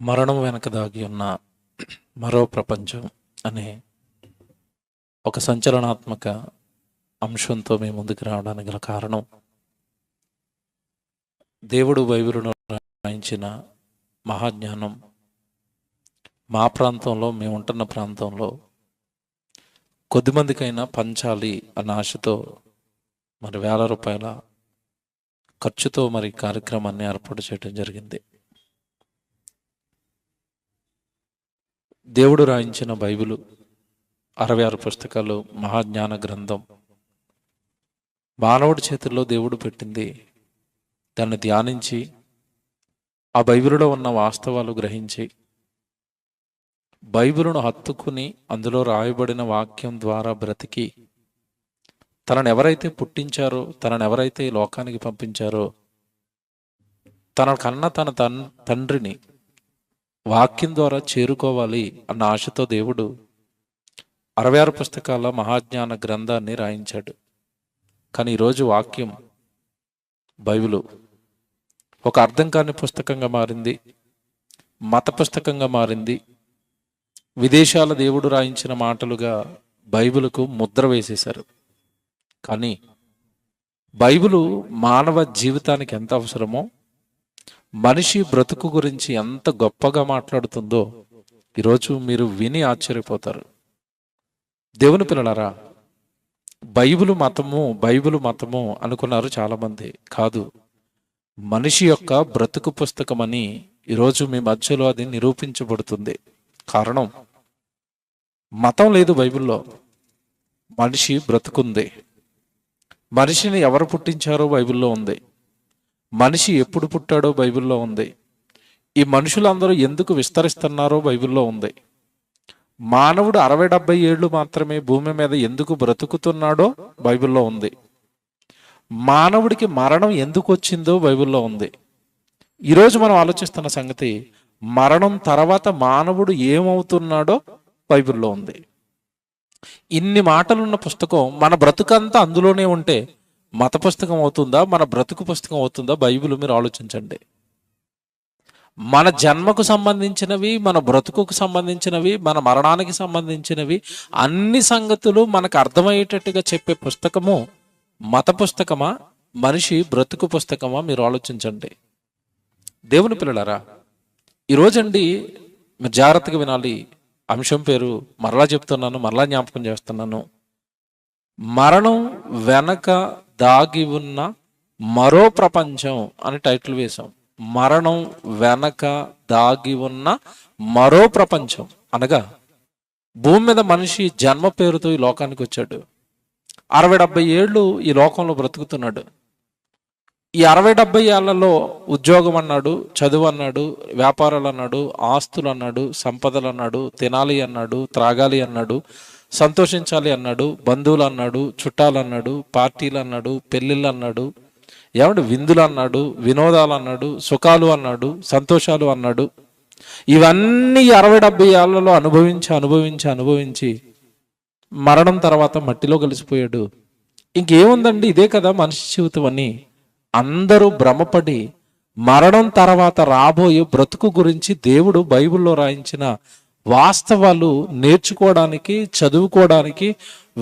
మరణం వెనక దాగి ఉన్న మరో ప్రపంచం అనే ఒక సంచలనాత్మక అంశంతో మేము ముందుకు రావడానికి గల కారణం, దేవుడు బైబిలును రాయించిన మహాజ్ఞానం మా ప్రాంతంలో, మేము ఉంటున్న ప్రాంతంలో కొద్దిమందికైనా పంచాలి అన్న ఆశతో వేల రూపాయల ఖర్చుతో కార్యక్రమాన్ని ఏర్పాటు చేయడం జరిగింది. దేవుడు రాయించిన బైబిలు 66 పుస్తకాలు, మహాజ్ఞాన గ్రంథం మానవుడి చేతుల్లో దేవుడు పెట్టింది. దాన్ని ధ్యానించి ఆ బైబిలులో ఉన్న వాస్తవాలు గ్రహించి బైబిలును హత్తుకుని అందులో రాయబడిన వాక్యం ద్వారా బ్రతికి తనను ఎవరైతే పుట్టించారో, తనను ఎవరైతే ఈ లోకానికి పంపించారో, తన కన్నా తన తండ్రిని వాక్యం ద్వారా చేరుకోవాలి అన్న ఆశతో దేవుడు 66 పుస్తకాల మహాజ్ఞాన గ్రంథాన్ని రాయించాడు. కానీ ఈరోజు వాక్యం బైబిలు ఒక అర్థం కాని పుస్తకంగా మారింది, మత పుస్తకంగా మారింది. విదేశాల దేవుడు రాయించిన మాటలుగా బైబిలుకు ముద్ర వేసేశారు. కానీ బైబిలు మానవ జీవితానికి ఎంత అవసరమో, మనిషి బ్రతుకు గురించి ఎంత గొప్పగా మాట్లాడుతుందో ఈరోజు మీరు విని ఆశ్చర్యపోతారు. దేవుని పిల్లలారా, బైబిలు మతము అనుకున్నారు చాలామంది. కాదు, మనిషి యొక్క బ్రతుకు పుస్తకం అని ఈరోజు మీ మధ్యలో అది నిరూపించబడుతుంది. కారణం, మతం లేదు బైబిల్లో, మనిషి బ్రతుకుంది. మనిషిని ఎవరు పుట్టించారో బైబిల్లో ఉంది, మనిషి ఎప్పుడు పుట్టాడో బైబిల్లో ఉంది, ఈ మనుషులందరూ ఎందుకు విస్తరిస్తున్నారో బైబిల్లో ఉంది, మానవుడు 60-70 ఏళ్ళు మాత్రమే భూమి మీద ఎందుకు బ్రతుకుతున్నాడో బైబిల్లో ఉంది, మానవుడికి మరణం ఎందుకు వచ్చిందో బైబిల్లో ఉంది. ఈరోజు మనం ఆలోచిస్తున్న సంగతి, మరణం తర్వాత మానవుడు ఏమవుతున్నాడో బైబిల్లో ఉంది. ఇన్ని మాటలున్న పుస్తకం మన బ్రతుకంతా అందులోనే ఉంటే మత పుస్తకం అవుతుందా, మన బ్రతుకు పుస్తకం అవుతుందా? బైబిల్ మీరు ఆలోచించండి. మన జన్మకు సంబంధించినవి, మన బ్రతుకుకు సంబంధించినవి, మన మరణానికి సంబంధించినవి అన్ని సంగతులు మనకు అర్థమయ్యేటట్టుగా చెప్పే పుస్తకము మత పుస్తకమా, మనిషి బ్రతుకు పుస్తకమా? మీరు ఆలోచించండి. దేవుని పిల్లలారా, ఈరోజండి మీరు జాగ్రత్తగా వినాలి. అంశం పేరు మరలా చెప్తున్నాను, మరలా జ్ఞాపకం చేస్తున్నాను. మరణం వెనక దాగి ఉన్న మరో ప్రపంచం అని టైటిల్ వేశాం. మరణం వెనక దాగి ఉన్న మరో ప్రపంచం అనగా, భూమి మీద మనిషి జన్మ పేరుతో ఈ లోకానికి వచ్చాడు. 60-70 ఏళ్ళు ఈ లోకంలో బ్రతుకుతున్నాడు. ఈ 60-70 ఏళ్లలో ఉద్యోగం అన్నాడు, చదువు అన్నాడు, వ్యాపారాలు అన్నాడు, ఆస్తులు అన్నాడు, సంపదలు అన్నాడు, తినాలి అన్నాడు, త్రాగాలి అన్నాడు, సంతోషించాలి అన్నాడు, బంధువులు అన్నాడు, చుట్టాలు అన్నాడు, పార్టీలు అన్నాడు, పెళ్ళిళ్ళు అన్నాడు, విందులు అన్నాడు, వినోదాలు అన్నాడు, సుఖాలు అన్నాడు, సంతోషాలు అన్నాడు. ఇవన్నీ 60-70 ఏళ్లలో అనుభవించి మరణం తర్వాత మట్టిలో కలిసిపోయాడు. ఇంకేముందండి, ఇదే కదా మనిషి జీవితం అని అందరూ భ్రమపడి మరణం తర్వాత రాబోయే బ్రతుకు గురించి దేవుడు బైబిల్లో రాయించిన వాస్తవాలు నేర్చుకోవడానికి, చదువుకోవడానికి,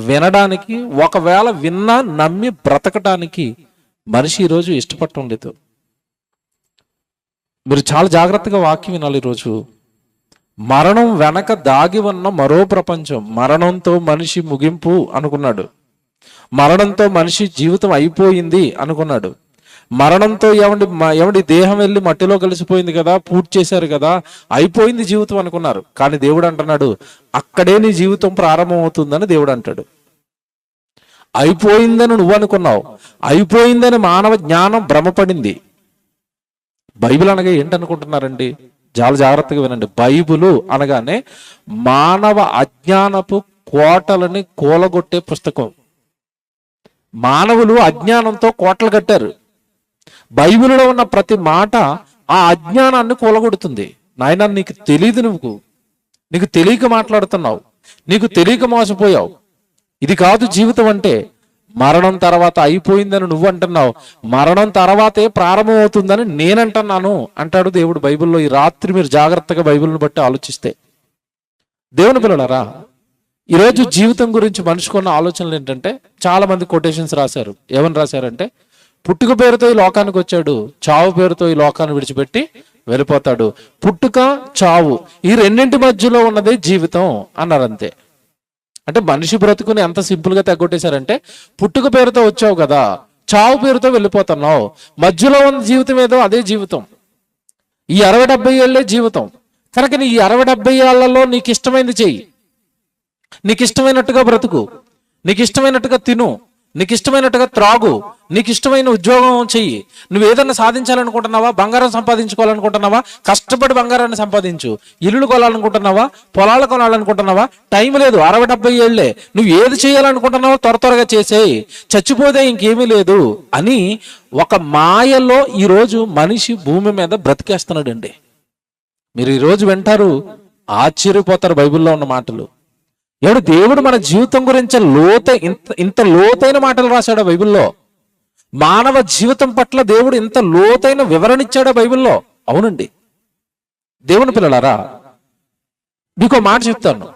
వినడానికి, ఒకవేళ విన్నా నమ్మి బ్రతకటానికి మనిషి ఈరోజు ఇష్టపడటం లేదు. మీరు చాలా జాగ్రత్తగా వాక్యం వినాలి. ఈరోజు మరణం వెనక దాగి ఉన్న మరో ప్రపంచం. మరణంతో మనిషి ముగింపు అనుకున్నాడు, మరణంతో మనిషి జీవితం అయిపోయింది అనుకున్నాడు, మరణంతో ఏమండి దేహం వెళ్ళి మట్టిలో కలిసిపోయింది కదా, పూర్తి చేశారు కదా, అయిపోయింది జీవితం అనుకున్నారు. కానీ దేవుడు అంటున్నాడు, అక్కడే నీ జీవితం ప్రారంభం అవుతుందని దేవుడు అంటాడు. అయిపోయిందని నువ్వు అనుకున్నావు, అయిపోయిందని మానవ జ్ఞానం భ్రమపడింది. బైబిల్ అనగా ఏంటనుకుంటున్నారండి? చాలా జాగ్రత్తగా వినండి. బైబిలు అనగానే మానవ అజ్ఞానపు కోటలని కూలగొట్టే పుస్తకం. మానవులు అజ్ఞానంతో కోటలు కట్టారు. బైబిల్లో ఉన్న ప్రతి మాట ఆ అజ్ఞానాన్ని కూలగొడుతుంది. నాయనా, నీకు తెలియదు, నీకు తెలియక మాట్లాడుతున్నావు, నీకు తెలియక మోసపోయావు, ఇది కాదు జీవితం అంటే. మరణం తర్వాత అయిపోయిందని నువ్వు అంటున్నావు, మరణం తర్వాతే ప్రారంభం అవుతుందని నేనంటున్నాను అంటాడు దేవుడు బైబిల్లో. ఈ రాత్రి మీరు జాగ్రత్తగా బైబిల్ని బట్టి ఆలోచిస్తే, దేవుని పిల్లలారా, ఈరోజు జీవితం గురించి మనిషికున్న ఆలోచనలు ఏంటంటే, చాలా మంది కొటేషన్స్ రాశారు. ఏమని రాశారంటే, పుట్టుక పేరుతో ఈ లోకానికి వచ్చాడు, చావు పేరుతో ఈ లోకాన్ని విడిచిపెట్టి వెళ్ళిపోతాడు. పుట్టుక చావు ఈ రెండింటి మధ్యలో ఉన్నదే జీవితం అన్నారు. అంతే. అంటే మనిషి బ్రతుకుని ఎంత సింపుల్ గా తగ్గొట్టేశారంటే, పుట్టుక పేరుతో వచ్చావు కదా, చావు పేరుతో వెళ్ళిపోతున్నావు, మధ్యలో ఉన్న జీవితం ఏదో అదే జీవితం. ఈ 60-70 ఏళ్లే జీవితం. కనుక నీ ఈ 60-70 ఏళ్లలో నీకు ఇష్టమైనది చెయ్యి, నీకు ఇష్టమైనట్టుగా బ్రతుకు, నీకు ఇష్టమైనట్టుగా తిను, నీకు ఇష్టమైనట్టుగా త్రాగు, నీకు ఇష్టమైన ఉద్యోగం చెయ్యి. నువ్వు ఏదన్నా సాధించాలనుకుంటున్నావా, బంగారం సంపాదించుకోవాలనుకుంటున్నావా, కష్టపడి బంగారాన్ని సంపాదించు. ఇల్లులు కొనాలనుకుంటున్నావా, పొలాలు కొనాలనుకుంటున్నావా, టైం లేదు, 60-70 ఏళ్లే, నువ్వు ఏది చేయాలనుకుంటున్నావో త్వరగా చేసేయి, చచ్చిపోతే ఇంకేమీ లేదు అని ఒక మాయలో ఈరోజు మనిషి భూమి మీద బ్రతికేస్తున్నాడండి. మీరు ఈరోజు వింటారు, ఆశ్చర్యపోతారు బైబిల్లో ఉన్న మాటలు. ఎవడు దేవుడు మన జీవితం గురించి ఇంత లోతైన మాటలు రాశాడు బైబిల్లో. మానవ జీవితం పట్ల దేవుడు ఇంత లోతైన వివరణ ఇచ్చాడు బైబిల్లో. అవునండి దేవుని పిల్లలారా, మీకు మాట చెప్తాను.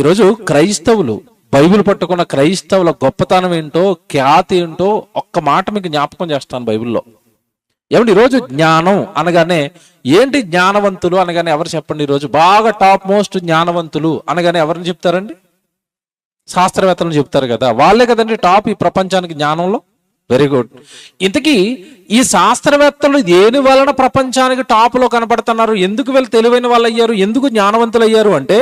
ఈరోజు క్రైస్తవులు, బైబిల్ పట్టుకున్న క్రైస్తవుల గొప్పతనం ఏంటో, ఖ్యాతి ఏంటో ఒక్క మాట మీకు జ్ఞాపకం చేస్తాను బైబిల్లో. ఏమండి, ఈరోజు జ్ఞానం అనగానే, ఏంటి జ్ఞానవంతులు అనగానే ఎవరు చెప్పండి? ఈరోజు బాగా టాప్ మోస్ట్ జ్ఞానవంతులు అనగానే ఎవరిని చెప్తారండి? శాస్త్రవేత్తలను చెప్తారు కదా, వాళ్ళే కదండి టాప్ ఈ ప్రపంచానికి జ్ఞానంలో. Very good. ఇంతకీ ఈ శాస్త్రవేత్తలు దేని వలన ప్రపంచానికి టాప్ లో కనపడుతున్నారు? ఎందుకు వీళ్ళు తెలివైన వాళ్ళు అయ్యారు, ఎందుకు జ్ఞానవంతులు అయ్యారు అంటే,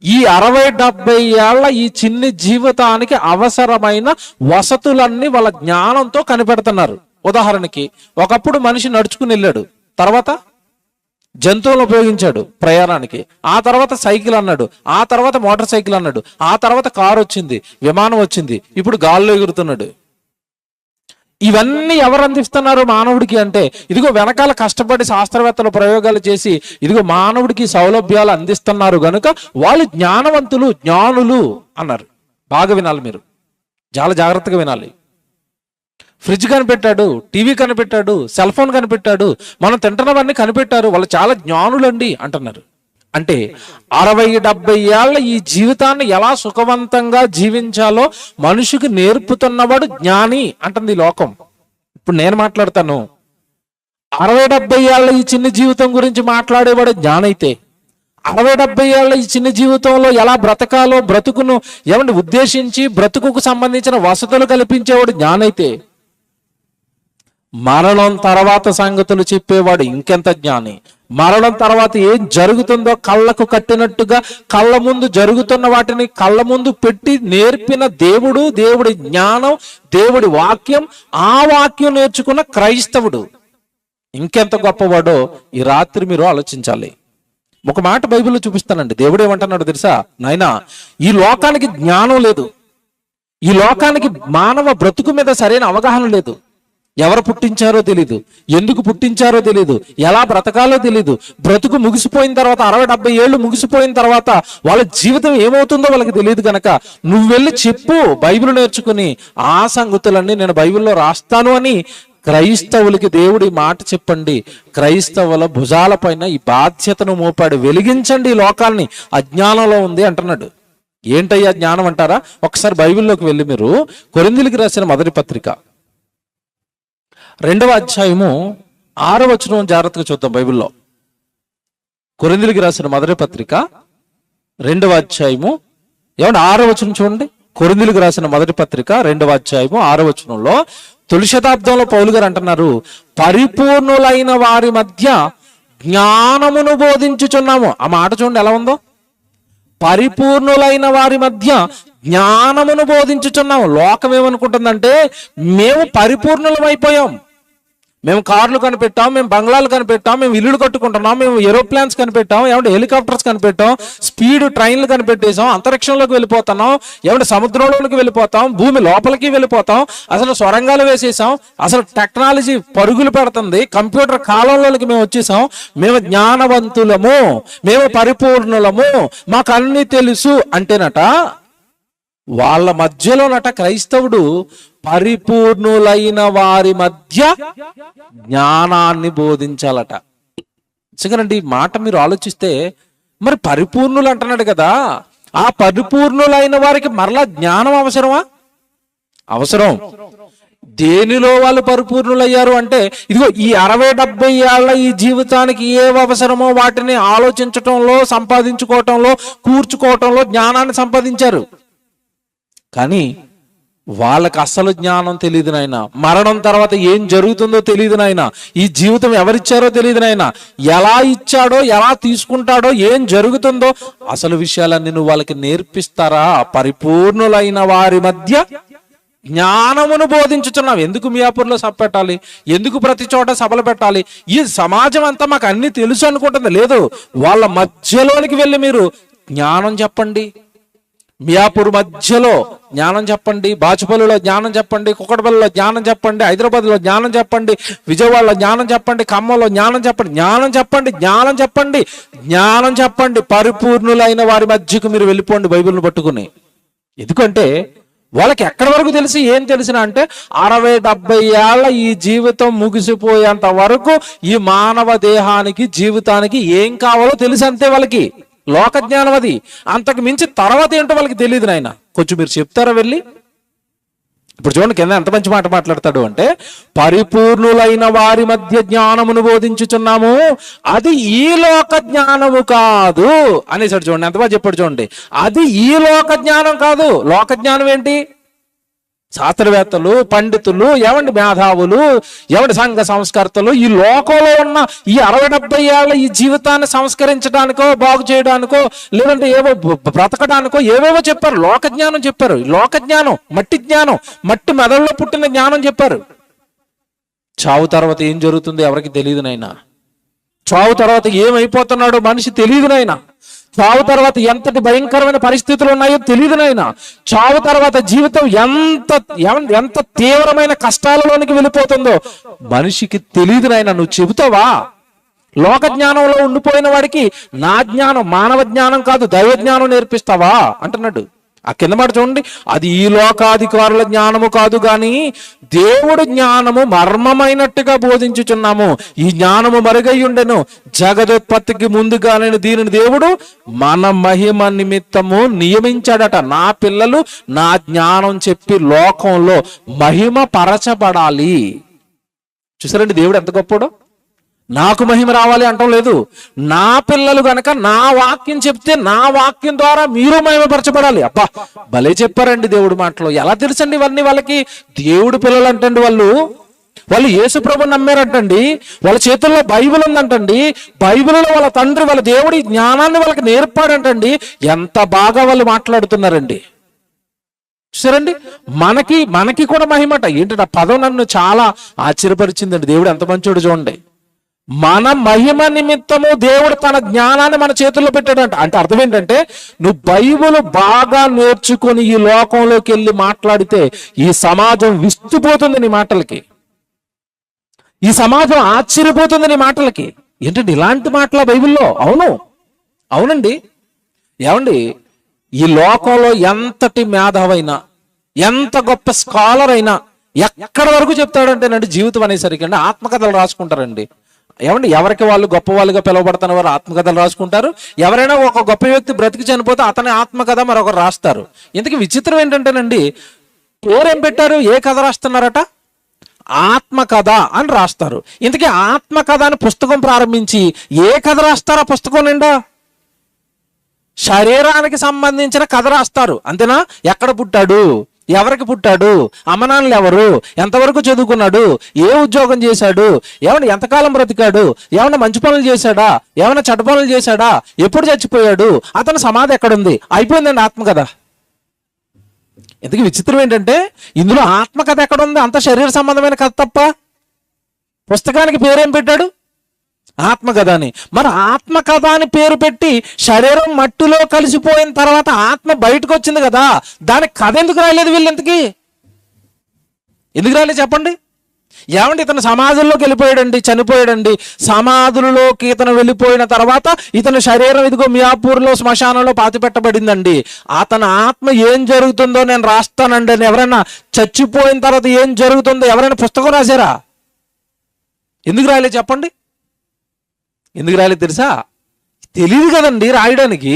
ఈ 60-70 ఏళ్ల ఈ చిన్ని జీవితానికి అవసరమైన వసతులన్నీ వాళ్ళ జ్ఞానంతో కనిపెడుతున్నారు. ఉదాహరణకి, ఒకప్పుడు మనిషి నడుచుకుని వెళ్ళాడు, తర్వాత జంతువులను ఉపయోగించాడు ప్రయాణానికి, ఆ తర్వాత సైకిల్ అన్నాడు, ఆ తర్వాత మోటార్ సైకిల్ అన్నాడు, ఆ తర్వాత కారు వచ్చింది, విమానం వచ్చింది, ఇప్పుడు గాల్లో ఎగురుతున్నాడు. ఇవన్నీ ఎవరు అందిస్తున్నారు మానవుడికి అంటే, ఇదిగో వెనకాల కష్టపడి శాస్త్రవేత్తలు ప్రయోగాలు చేసి ఇదిగో మానవుడికి సౌలభ్యాలు అందిస్తున్నారు గనుక వాళ్ళు జ్ఞానవంతులు, జ్ఞానులు అన్నారు. బాగా వినాలి మీరు, చాలా జాగ్రత్తగా వినాలి. ఫ్రిడ్జ్ కనిపెట్టాడు, టీవీ కనిపెట్టాడు, సెల్ ఫోన్ కనిపెట్టాడు, మనం తింటున్నవన్నీ కనిపెట్టారు, వాళ్ళు చాలా జ్ఞానులండి అంటున్నారు. అంటే 60-70 ఏళ్ల ఈ జీవితాన్ని ఎలా సుఖవంతంగా జీవించాలో మనిషికి నేర్పుతున్నవాడు జ్ఞాని అంటుంది ఈ లోకం. ఇప్పుడు నేను మాట్లాడతాను, 60-70 ఏళ్ల ఈ చిన్న జీవితం గురించి మాట్లాడేవాడు జ్ఞానైతే, 60-70 ఏళ్ల ఈ చిన్న జీవితంలో ఎలా బ్రతకాలో బ్రతుకును ఏమంటే ఉద్దేశించి బ్రతుకుకు సంబంధించిన వసతులు కల్పించేవాడు జ్ఞానైతే, మరణం తర్వాత సంగతులు చెప్పేవాడు ఇంకెంత జ్ఞాని. మరణం తర్వాత ఏం జరుగుతుందో కళ్ళకు కట్టినట్టుగా కళ్ళ ముందు జరుగుతున్న వాటిని కళ్ళ ముందు పెట్టి నేర్పిన దేవుడు, దేవుడి జ్ఞానం, దేవుడి వాక్యం, ఆ వాక్యం నేర్చుకున్న క్రైస్తవుడు ఇంకెంత గొప్పవాడో ఈ రాత్రి మీరు ఆలోచించాలి. ఒక మాట బైబిల్లో చూపిస్తానండి. దేవుడు ఏమంటున్నాడు తెలుసా? నాయనా, ఈ లోకానికి జ్ఞానం లేదు, ఈ లోకానికి మానవ బ్రతుకు మీద సరైన అవగాహన లేదు. ఎవరు పుట్టించారో తెలీదు, ఎందుకు పుట్టించారో తెలీదు, ఎలా బ్రతకాలో తెలీదు. బ్రతుకు ముగిసిపోయిన తర్వాత 60-70 ఏళ్ళు ముగిసిపోయిన తర్వాత వాళ్ళ జీవితం ఏమవుతుందో వాళ్ళకి తెలియదు కనుక నువ్వు వెళ్ళి చెప్పు బైబిల్ నేర్చుకుని, ఆ సంగతులన్నీ నేను బైబిల్లో రాస్తాను అని క్రైస్తవులకి దేవుడి మాట చెప్పండి. క్రైస్తవుల భుజాల పైన ఈ బాధ్యతను మోపాడు. వెలిగించండి ఈ లోకాన్ని, అజ్ఞానంలో ఉంది అంటున్నాడు. ఏంటయ్యా జ్ఞానం అంటారా? ఒకసారి బైబిల్లోకి వెళ్ళి మీరు కొరింథీయులకు రాసిన మొదటి పత్రిక 2వ అధ్యాయము 6వ వచనం జాగ్రత్తగా చూద్దాం. బైబిల్లో కొరింథీయులకు రాసిన మొదటి పత్రిక 2వ అధ్యాయము 6వ వచనం చూడండి. కొరింథీయులకు రాసిన మొదటి పత్రిక 2వ అధ్యాయము 6వ వచనంలో తొలి శతాబ్దంలో పౌలు గారు అంటున్నారు, పరిపూర్ణులైన వారి మధ్య జ్ఞానమును బోధించుచున్నాము. ఆ మాట చూడండి ఎలా ఉందో. పరిపూర్ణులైన వారి మధ్య జ్ఞానమును బోధించుచున్నాము. లోకం ఏమనుకుంటుందంటే మేము పరిపూర్ణులమైపోయాం, మేము కార్లు కనిపెట్టాం, మేము బంగ్లాలు కనిపెట్టాం, మేము ఇల్లులు కట్టుకుంటున్నాం, మేము ఏరోప్లాన్స్ కనిపెట్టాం, ఏమంటే హెలికాప్టర్స్ కనిపెట్టాం, స్పీడ్ ట్రైన్లు కనిపెట్టేసాం, అంతరిక్షంలోకి వెళ్ళిపోతున్నాం, ఏమంటే సముద్రంలోకి వెళ్ళిపోతాం, భూమి లోపలికి వెళ్ళిపోతాం, అసలు సొరంగాలు వేసేసాం, అసలు టెక్నాలజీ పరుగులు పెడుతుంది, కంప్యూటర్ కాలంలోకి మేము వచ్చేసాం, మేము జ్ఞానవంతులము, మేము పరిపూర్ణులము, మాకు అన్ని తెలుసు అంటేనట వాళ్ళ మధ్యలోనట క్రైస్తవుడు పరిపూర్ణులైన వారి మధ్య జ్ఞానాన్ని బోధించాలట. నిజంగానండి, ఈ మాట మీరు ఆలోచిస్తే, మరి పరిపూర్ణులు అంటున్నాడు కదా, ఆ పరిపూర్ణులైన వారికి మరలా జ్ఞానం అవసరమా? అవసరం. దేనిలో వాళ్ళు పరిపూర్ణులయ్యారు అంటే, ఇదిగో ఈ 60-70 ఏళ్ల ఈ జీవితానికి ఏవి అవసరమో వాటిని ఆలోచించటంలో, సంపాదించుకోవటంలో, కూర్చుకోవటంలో జ్ఞానాన్ని సంపాదించారు. కానీ వాళ్ళకి అసలు జ్ఞానం తెలియదు నాయన. మరణం తర్వాత ఏం జరుగుతుందో తెలియదు నాయన. ఈ జీవితం ఎవరిచ్చారో తెలియదు నాయన. ఎలా ఇచ్చాడో, ఎలా తీసుకుంటాడో, ఏం జరుగుతుందో అసలు విషయాలన్నీ నువ్వు వాళ్ళకి నేర్పిస్తారా? పరిపూర్ణులైన వారి మధ్య జ్ఞానమును బోధించుచున్నావు. ఎందుకు మియాపూర్లో సభ పెట్టాలి? ఎందుకు ప్రతి చోట సభలు పెట్టాలి? ఈ సమాజం అంతా మాకు అన్ని తెలుసు అనుకుంటుంది. లేదు, వాళ్ళ మధ్యలోనికి వెళ్ళి మీరు జ్ఞానం చెప్పండి. మియాపూర్ మధ్యలో జ్ఞానం చెప్పండి, బాచుపల్లిలో జ్ఞానం చెప్పండి, కుక్కడపల్లిలో జ్ఞానం చెప్పండి, హైదరాబాద్లో జ్ఞానం చెప్పండి, విజయవాడలో జ్ఞానం చెప్పండి, ఖమ్మంలో జ్ఞానం చెప్పండి, జ్ఞానం చెప్పండి, జ్ఞానం చెప్పండి, జ్ఞానం చెప్పండి. పరిపూర్ణులైన వారి మధ్యకు మీరు వెళ్ళిపోండి బైబిల్ని పట్టుకుని. ఎందుకంటే వాళ్ళకి ఎక్కడి వరకు తెలిసి ఏం తెలిసిన అంటే 60-70 ఏళ్ల ఈ జీవితం ముగిసిపోయేంత వరకు ఈ మానవ దేహానికి, జీవితానికి ఏం కావాలో తెలిసి అంతే వాళ్ళకి. లోక జ్ఞానం అది. అంతకు మించి తర్వాత ఏంటో వాళ్ళకి తెలియదు నాయన. కొంచెం మీరు చెప్తారా వెళ్ళి? ఇప్పుడు చూడండి కింద ఎంత మంచి మాట మాట్లాడతాడు అంటే, పరిపూర్ణులైన వారి మధ్య జ్ఞానమును బోధించుచున్నాము, అది ఈ లోక జ్ఞానము కాదు అనేసాడు. చూడండి ఎంత బాగా చెప్పాడు. చూడండి, అది ఈ లోక జ్ఞానం కాదు. లోక జ్ఞానం ఏంటి? శాస్త్రవేత్తలు, పండితులు, ఏమండి మేధావులు, ఏమండి సంఘ సంస్కర్తలు, ఈ లోకంలో ఉన్న ఈ 60-70 ఏళ్ల ఈ జీవితాన్ని సంస్కరించడానికో, బాగు చేయడానికో, లేదంటే ఏవో బ్రతకడానికో ఏవేవో చెప్పారు. లోక జ్ఞానం చెప్పారు. లోక జ్ఞానం, మట్టి జ్ఞానం, మట్టి మెదడులో పుట్టిన జ్ఞానం చెప్పారు. చావు తర్వాత ఏం జరుగుతుందో ఎవరికి తెలియదు నాయన. చావు తర్వాత ఏమైపోతున్నాడో మనిషి తెలియదు నాయన. చావు తర్వాత ఎంతటి భయంకరమైన పరిస్థితులు ఉన్నాయో తెలియదు నాయన. చావు తర్వాత జీవితం ఎంత తీవ్రమైన కష్టాలలోనికి వెళ్ళిపోతుందో మనిషికి తెలియదు నాయన. నువ్వు చెబుతావా? లోక జ్ఞానంలో ఉండిపోయిన వాడికి నా జ్ఞానం, మానవ జ్ఞానం కాదు, దైవ జ్ఞానం నేర్పిస్తావా అంటున్నాడు. ఆ కింద మాట చూడండి, అది ఈ లోకాధికారుల జ్ఞానము కాదు గాని దేవుడు జ్ఞానము మర్మమైనట్టుగా బోధించుచున్నాము. ఈ జ్ఞానము మరుగై ఉండెను, జగదోత్పత్తికి ముందుగానే దీనిని దేవుడు మన మహిమ నిమిత్తము నియమించాడట. నా పిల్లలు నా జ్ఞానం చెప్పి లోకంలో మహిమ పరచబడాలి. చూసారండి దేవుడు ఎంత గొప్పడో. నాకు మహిమ రావాలి అంటం లేదు. నా పిల్లలు గనక నా వాక్యం చెప్తే నా వాక్యం ద్వారా మీరు మహిమపరచబడాలి. అబ్బా భలే చెప్పారండి దేవుడి మాటలో. ఎలా తెలుసండి ఇవన్నీ వాళ్ళకి? దేవుడి పిల్లలు అంటండి వాళ్ళు యేసు ప్రభుని నమ్మారంటండి. వాళ్ళ చేతుల్లో బైబిల్ ఉందంటండి. బైబిల్లో వాళ్ళ తండ్రి, వాళ్ళ దేవుడి జ్ఞానాన్ని వాళ్ళకి నేర్పాడంటండి. ఎంత బాగా వాళ్ళు మాట్లాడుతున్నారండి. చూసారండి, మనకి కూడా మహిమట. ఏంటంటే ఆ పదం నన్ను చాలా ఆశ్చర్యపరిచిందండి. దేవుడు ఎంత మంచోడు చూడండి. మన మహిమ నిమిత్తము దేవుడు తన జ్ఞానాన్ని మన చేతుల్లో పెట్టాడంట. అంటే అర్థం ఏంటంటే, నువ్వు బైబిల్ బాగా నేర్చుకొని ఈ లోకంలోకి వెళ్ళి మాట్లాడితే ఈ సమాజం విస్తుపోతుంది నీ మాటలకి. ఈ సమాజం ఆశ్చర్యపోతుంది నీ మాటలకి. ఏంటంటే ఇలాంటి మాటల బైబిల్లో? అవునండి. ఏమండి, ఈ లోకంలో ఎంతటి మేధావైనా, ఎంత గొప్ప స్కాలర్ అయినా ఎక్కడి వరకు చెప్తాడంటేనండి, జీవితం అనేసరికి అండి ఆత్మకథలు రాసుకుంటారండి. ఏమండి, ఎవరికి వాళ్ళు గొప్ప వాళ్ళుగా పిలువబడుతున్న వారు ఆత్మకథలు రాసుకుంటారు. ఎవరైనా ఒక గొప్ప వ్యక్తి బ్రతికి చనిపోతే అతని ఆత్మకథ మరొకరు రాస్తారు. ఇంతకీ విచిత్రం ఏంటంటేనండి, పేరేం పెట్టారు? ఏ కథ రాస్తున్నారట? ఆత్మకథ అని రాస్తారు. ఇంతకీ ఆత్మకథ అని పుస్తకం ప్రారంభించి ఏ కథ రాస్తారా పుస్తకం నిండా? శరీరానికి సంబంధించిన కథ రాస్తారు. అంతేనా? ఎక్కడ పుట్టాడు, ఎవరికి పుట్టాడు, అమ్మనాన్నలు ఎవరు, ఎంతవరకు చదువుకున్నాడు, ఏ ఉద్యోగం చేశాడు, ఏమన్నా ఎంతకాలం బ్రతికాడు, ఏమన్నా మంచి పనులు చేశాడా, ఏమన్నా చెడ్డ పనులు చేశాడా, ఎప్పుడు చచ్చిపోయాడు, అతని సమాధి ఎక్కడుంది, అయిపోయిందండి ఆత్మకథ. ఇంతకీ విచిత్రం ఏంటంటే, ఇందులో ఆత్మకథ ఎక్కడుంది? అంత శరీర సంబంధమైన కథ తప్ప. పుస్తకానికి పేరేం పెట్టాడు? ఆత్మకథ అని. మరి ఆత్మకథ అని పేరు పెట్టి శరీరం మట్టిలో కలిసిపోయిన తర్వాత ఆత్మ బయటకు వచ్చింది కదా, దానికి కథ ఎందుకు రాయలేదు వీళ్ళు? ఎందుకు రాయలేదు చెప్పండి. ఏమంటే ఇతను సమాధుల్లోకి వెళ్ళిపోయాడండి, చనిపోయాడండి. సమాధులలోకి ఇతను వెళ్ళిపోయిన తర్వాత ఇతని శరీరం ఇదిగో మియాపూర్లో శ్మశానంలో పాతిపెట్టబడిందండి. అతని ఆత్మ ఏం జరుగుతుందో నేను రాస్తానండి అని ఎవరైనా చచ్చిపోయిన తర్వాత ఏం జరుగుతుందో ఎవరైనా పుస్తకం రాశారా? ఎందుకు రాయలేదు చెప్పండి? ఎందుకు రాయలేదు తెలుసా? తెలియదు కదండి రాయడానికి.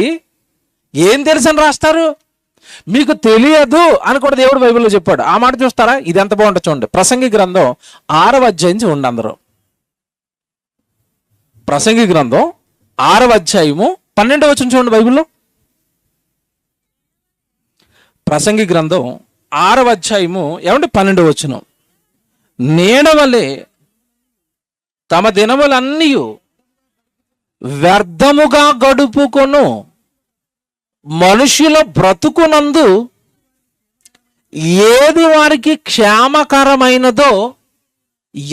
ఏం తెలుసని రాస్తారు? మీకు తెలియదు అని కూడా దేవుడు బైబిల్లో చెప్పాడు. ఆ మాట చూస్తారా? ఇది ఎంత బాగుంటుంది చూడండి. ప్రసంగి గ్రంథం 6వ అధ్యాయం చూడండి అందరూ. ప్రసంగి గ్రంథం 6వ అధ్యాయము 12వ వచనం చూడండి బైబిల్లో. ప్రసంగి గ్రంథం 6వ అధ్యాయము 12వ వచనం. నీడవలే తమ దినములన్నీ వ్యర్థముగా గడుపుకొను మనుషుల బ్రతుకునందు ఏది వారికి క్షేమకరమైనదో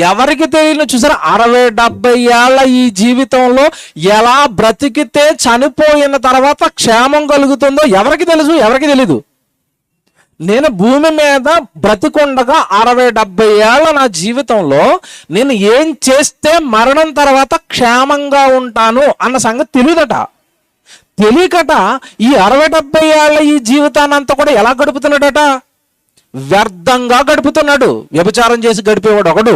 ఎవరికి తెలియను. చూసారా, 60-70 ఏళ్ళ ఈ జీవితంలో ఎలా బ్రతికితే చనిపోయిన తర్వాత క్షేమం కలుగుతుందో ఎవరికి తెలుసు? ఎవరికి తెలీదు. నేను భూమి మీద బ్రతికుండగా 60-70 ఏళ్ళ నా జీవితంలో నేను ఏం చేస్తే మరణం తర్వాత క్షేమంగా ఉంటాను అన్న సంగతి తెలియదట. తెలియకట ఈ 60-70 ఏళ్ళ ఈ జీవితాన్ని అంతా కూడా ఎలా గడుపుతున్నాడట? వ్యర్థంగా గడుపుతున్నాడు. వ్యభిచారం చేసి గడిపేవాడు ఒకడు,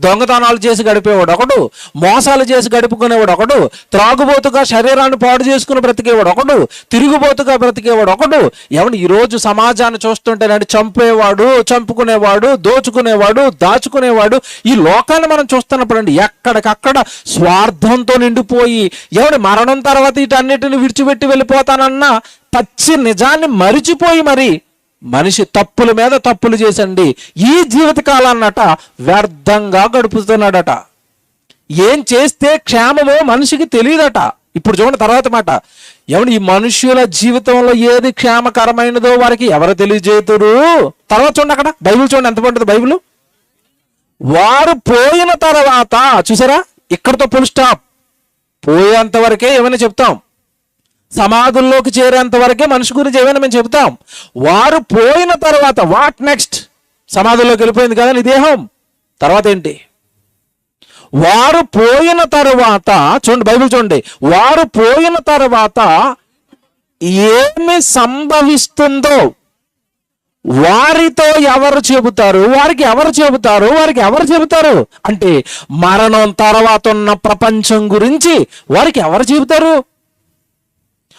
దొంగతనాలు చేసి గడిపేవాడు ఒకడు, మోసాలు చేసి గడుపుకునేవాడు ఒకడు, త్రాగుబోతుగా శరీరాన్ని పాడు చేసుకుని బ్రతికేవాడు ఒకడు, తిరుగుబోతుగా బ్రతికేవాడు ఒకడు. ఎవడు ఈరోజు సమాజాన్ని చూస్తుంటేనండి చంపేవాడు, చంపుకునేవాడు, దోచుకునేవాడు, దాచుకునేవాడు. ఈ లోకాన్ని మనం చూస్తున్నప్పుడు అండి ఎక్కడికక్కడ స్వార్థంతో నిండిపోయి ఎవడి మరణం తర్వాత వీటన్నిటిని విడిచిపెట్టి వెళ్ళిపోతానన్న పచ్చి నిజాన్ని మరిచిపోయి మరి మనిషి తప్పుల మీద తప్పులు చేసండి ఈ జీవితకాలాన్నట వ్యర్థంగా గడుపుతున్నాడట. ఏం చేస్తే క్షేమమో మనిషికి తెలియదట. ఇప్పుడు చూడండి తర్వాత మాట. ఎవడు ఈ మనుష్యుల జీవితంలో ఏది క్షేమకరమైనదో వారికి ఎవరు తెలియజేతురు? తర్వాత చూడండి అక్కడ బైబిల్ చూడండి ఎంత బాగుంటుంది బైబిల్. వారు పోయిన తర్వాత చూసారా, ఇక్కడతో ఫుల్ స్టాప్. పోయేంత వరకే ఏమైనా చెప్తాం, సమాధుల్లోకి చేరేంత వరకే మనిషి గురించి ఏమైనా మేము చెబుతాం. వారు పోయిన తర్వాత వాట్ నెక్స్ట్? సమాధుల్లోకి వెళ్ళిపోయింది కదా నీ దేహం, తర్వాత ఏంటి? వారు పోయిన తర్వాత చూడండి బైబిల్ చూడండి. వారు పోయిన తర్వాత ఏమి సంభవిస్తుందో వారితో ఎవరు చెబుతారు? వారికి ఎవరు చెబుతారు? వారికి ఎవరు చెబుతారు అంటే మరణం తర్వాత ఉన్న ప్రపంచం గురించి వారికి ఎవరు చెబుతారు?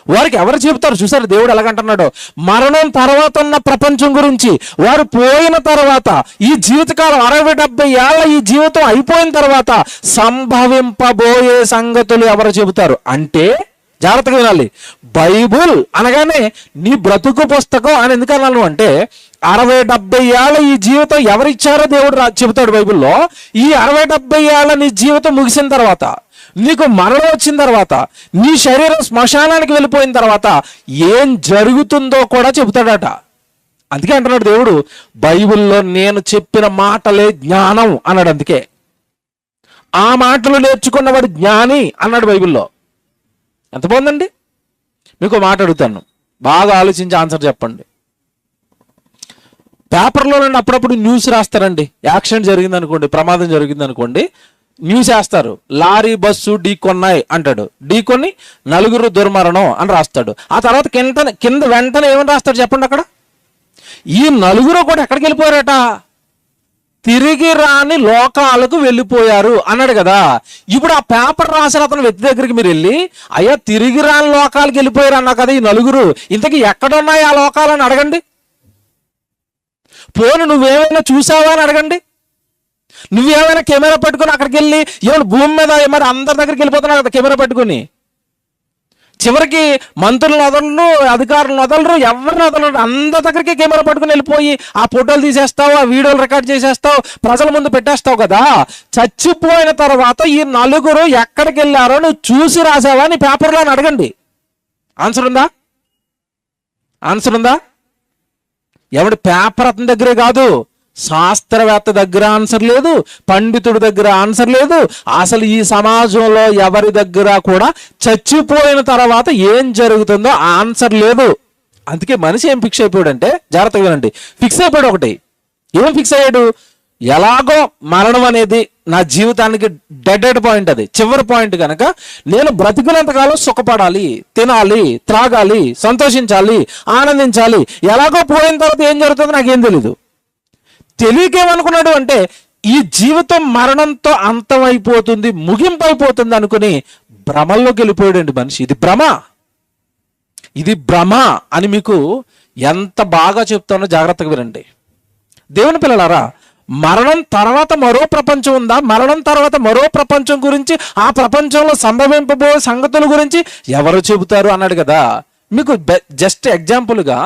వారికి ఎవరు చెబుతారు? చూసారు దేవుడు ఎలాగంటున్నాడు, మరణం తర్వాత ఉన్న ప్రపంచం గురించి. వారు పోయిన తర్వాత ఈ జీవితకాలం 60-70 ఏళ్ళ ఈ జీవితం అయిపోయిన తర్వాత సంభవింపబోయే సంగతులు ఎవరు చెబుతారు అంటే జాగ్రత్తగా వినాలి. బైబుల్ అనగానే నీ బ్రతుకు పుస్తకం అని ఎందుకు అన్నాను అంటే 60-70 ఏళ్ళ ఈ జీవితం ఎవరిచ్చారో దేవుడు చెబుతాడు బైబిల్లో. ఈ 60-70 ఏళ్ళ నీ జీవితం ముగిసిన తర్వాత, నీకు మరణం వచ్చిన తర్వాత, నీ శరీరం శ్మశానానికి వెళ్ళిపోయిన తర్వాత ఏం జరుగుతుందో కూడా చెబుతాడట. అందుకే అంటున్నాడు దేవుడు బైబిల్లో నేను చెప్పిన మాటలే జ్ఞానం అన్నాడు. అందుకే ఆ మాటలు నేర్చుకున్నవాడు జ్ఞాని అన్నాడు బైబిల్లో. ఎంత బాగుందండి. మీకు మాట అడుగుతాను, బాగా ఆలోచించి ఆన్సర్ చెప్పండి. పేపర్లో నుండి అప్పుడప్పుడు న్యూస్ రాస్తారండి. యాక్సిడెంట్ జరిగింది అనుకోండి, ప్రమాదం జరిగింది అనుకోండి, న్యూస్ వేస్తారు. లారీ బస్సు ఢీకొన్నాయి అంటాడు, ఢీకొని 4 దుర్మరణం అని రాస్తాడు. ఆ తర్వాత కింద వెంటనే ఏమని రాస్తాడు చెప్పండి అక్కడ? ఈ 4 కూడా ఎక్కడికి వెళ్ళిపోయారట? తిరిగి రాని లోకాలకు వెళ్ళిపోయారు అన్నాడు కదా. ఇప్పుడు ఆ పేపర్ రాసిన అతను వ్యక్తి దగ్గరికి మీరు వెళ్ళి, అయ్యా తిరిగి రాని లోకాలకు వెళ్ళిపోయారు అన్నా కదా ఈ 4, ఇంతకీ ఎక్కడున్నాయి ఆ లోకాలని అడగండి. పోను నువ్వేమైనా చూసావా అని అడగండి. నువ్వేమైనా కెమెరా పెట్టుకుని అక్కడికి వెళ్ళి ఏమైనా భూమి మీద మరి అందరి దగ్గరికి వెళ్ళిపోతున్నావు కదా కెమెరా పెట్టుకుని. చివరికి మంత్రులను వదలరు, అధికారులను వదలరు, ఎవరిని వదలరు, అందరి దగ్గరికి కెమెరా పట్టుకుని వెళ్ళిపోయి ఆ ఫోటోలు తీసేస్తావు, ఆ వీడియోలు రికార్డ్ చేసేస్తావు, ప్రజల ముందు పెట్టేస్తావు కదా. చచ్చిపోయిన తర్వాత ఈ 4 ఎక్కడికి వెళ్ళారో నువ్వు చూసి రాసావా నీ పేపర్లో అని అడగండి. ఆన్సర్ ఉందా? ఆన్సర్ ఉందా? ఎవడి పేపర్ అతని దగ్గరే కాదు, శాస్త్రవేత్త దగ్గర ఆన్సర్ లేదు, పండితుడి దగ్గర ఆన్సర్ లేదు, అసలు ఈ సమాజంలో ఎవరి దగ్గర కూడా చచ్చిపోయిన తర్వాత ఏం జరుగుతుందో ఆన్సర్ లేదు. అందుకే మనిషి ఏం ఫిక్స్ అయిపోయాడు అంటే, జాగ్రత్తగా వినండి, ఫిక్స్ అయిపోయాడు ఒకటి. ఏం ఫిక్స్ అయ్యాడు? ఎలాగో మరణం అనేది నా జీవితానికి డెడ్ పాయింట్, అది చివరి పాయింట్ కనుక నేను బ్రతికినంతకాలం సుఖపడాలి, తినాలి, త్రాగాలి, సంతోషించాలి, ఆనందించాలి. ఎలాగో పోయిన తర్వాత ఏం జరుగుతుందో నాకేం తెలీదు. తెలియకేమనుకున్నాడు అంటే ఈ జీవితం మరణంతో అంతమైపోతుంది, ముగింపు అయిపోతుంది అనుకుని భ్రమల్లోకి వెళ్ళిపోయాడండి మనిషి. ఇది భ్రమ అని మీకు ఎంత బాగా చెప్తానో జాగ్రత్తగా వినండి. దేవుని పిల్లలారా, మరణం తర్వాత మరో ప్రపంచం ఉందా? మరణం తర్వాత మరో ప్రపంచం గురించి, ఆ ప్రపంచంలో సంభవింపబోయే సంగతుల గురించి ఎవరు చెబుతారు అన్నాడు కదా. మీకు జస్ట్ ఎగ్జాంపుల్గా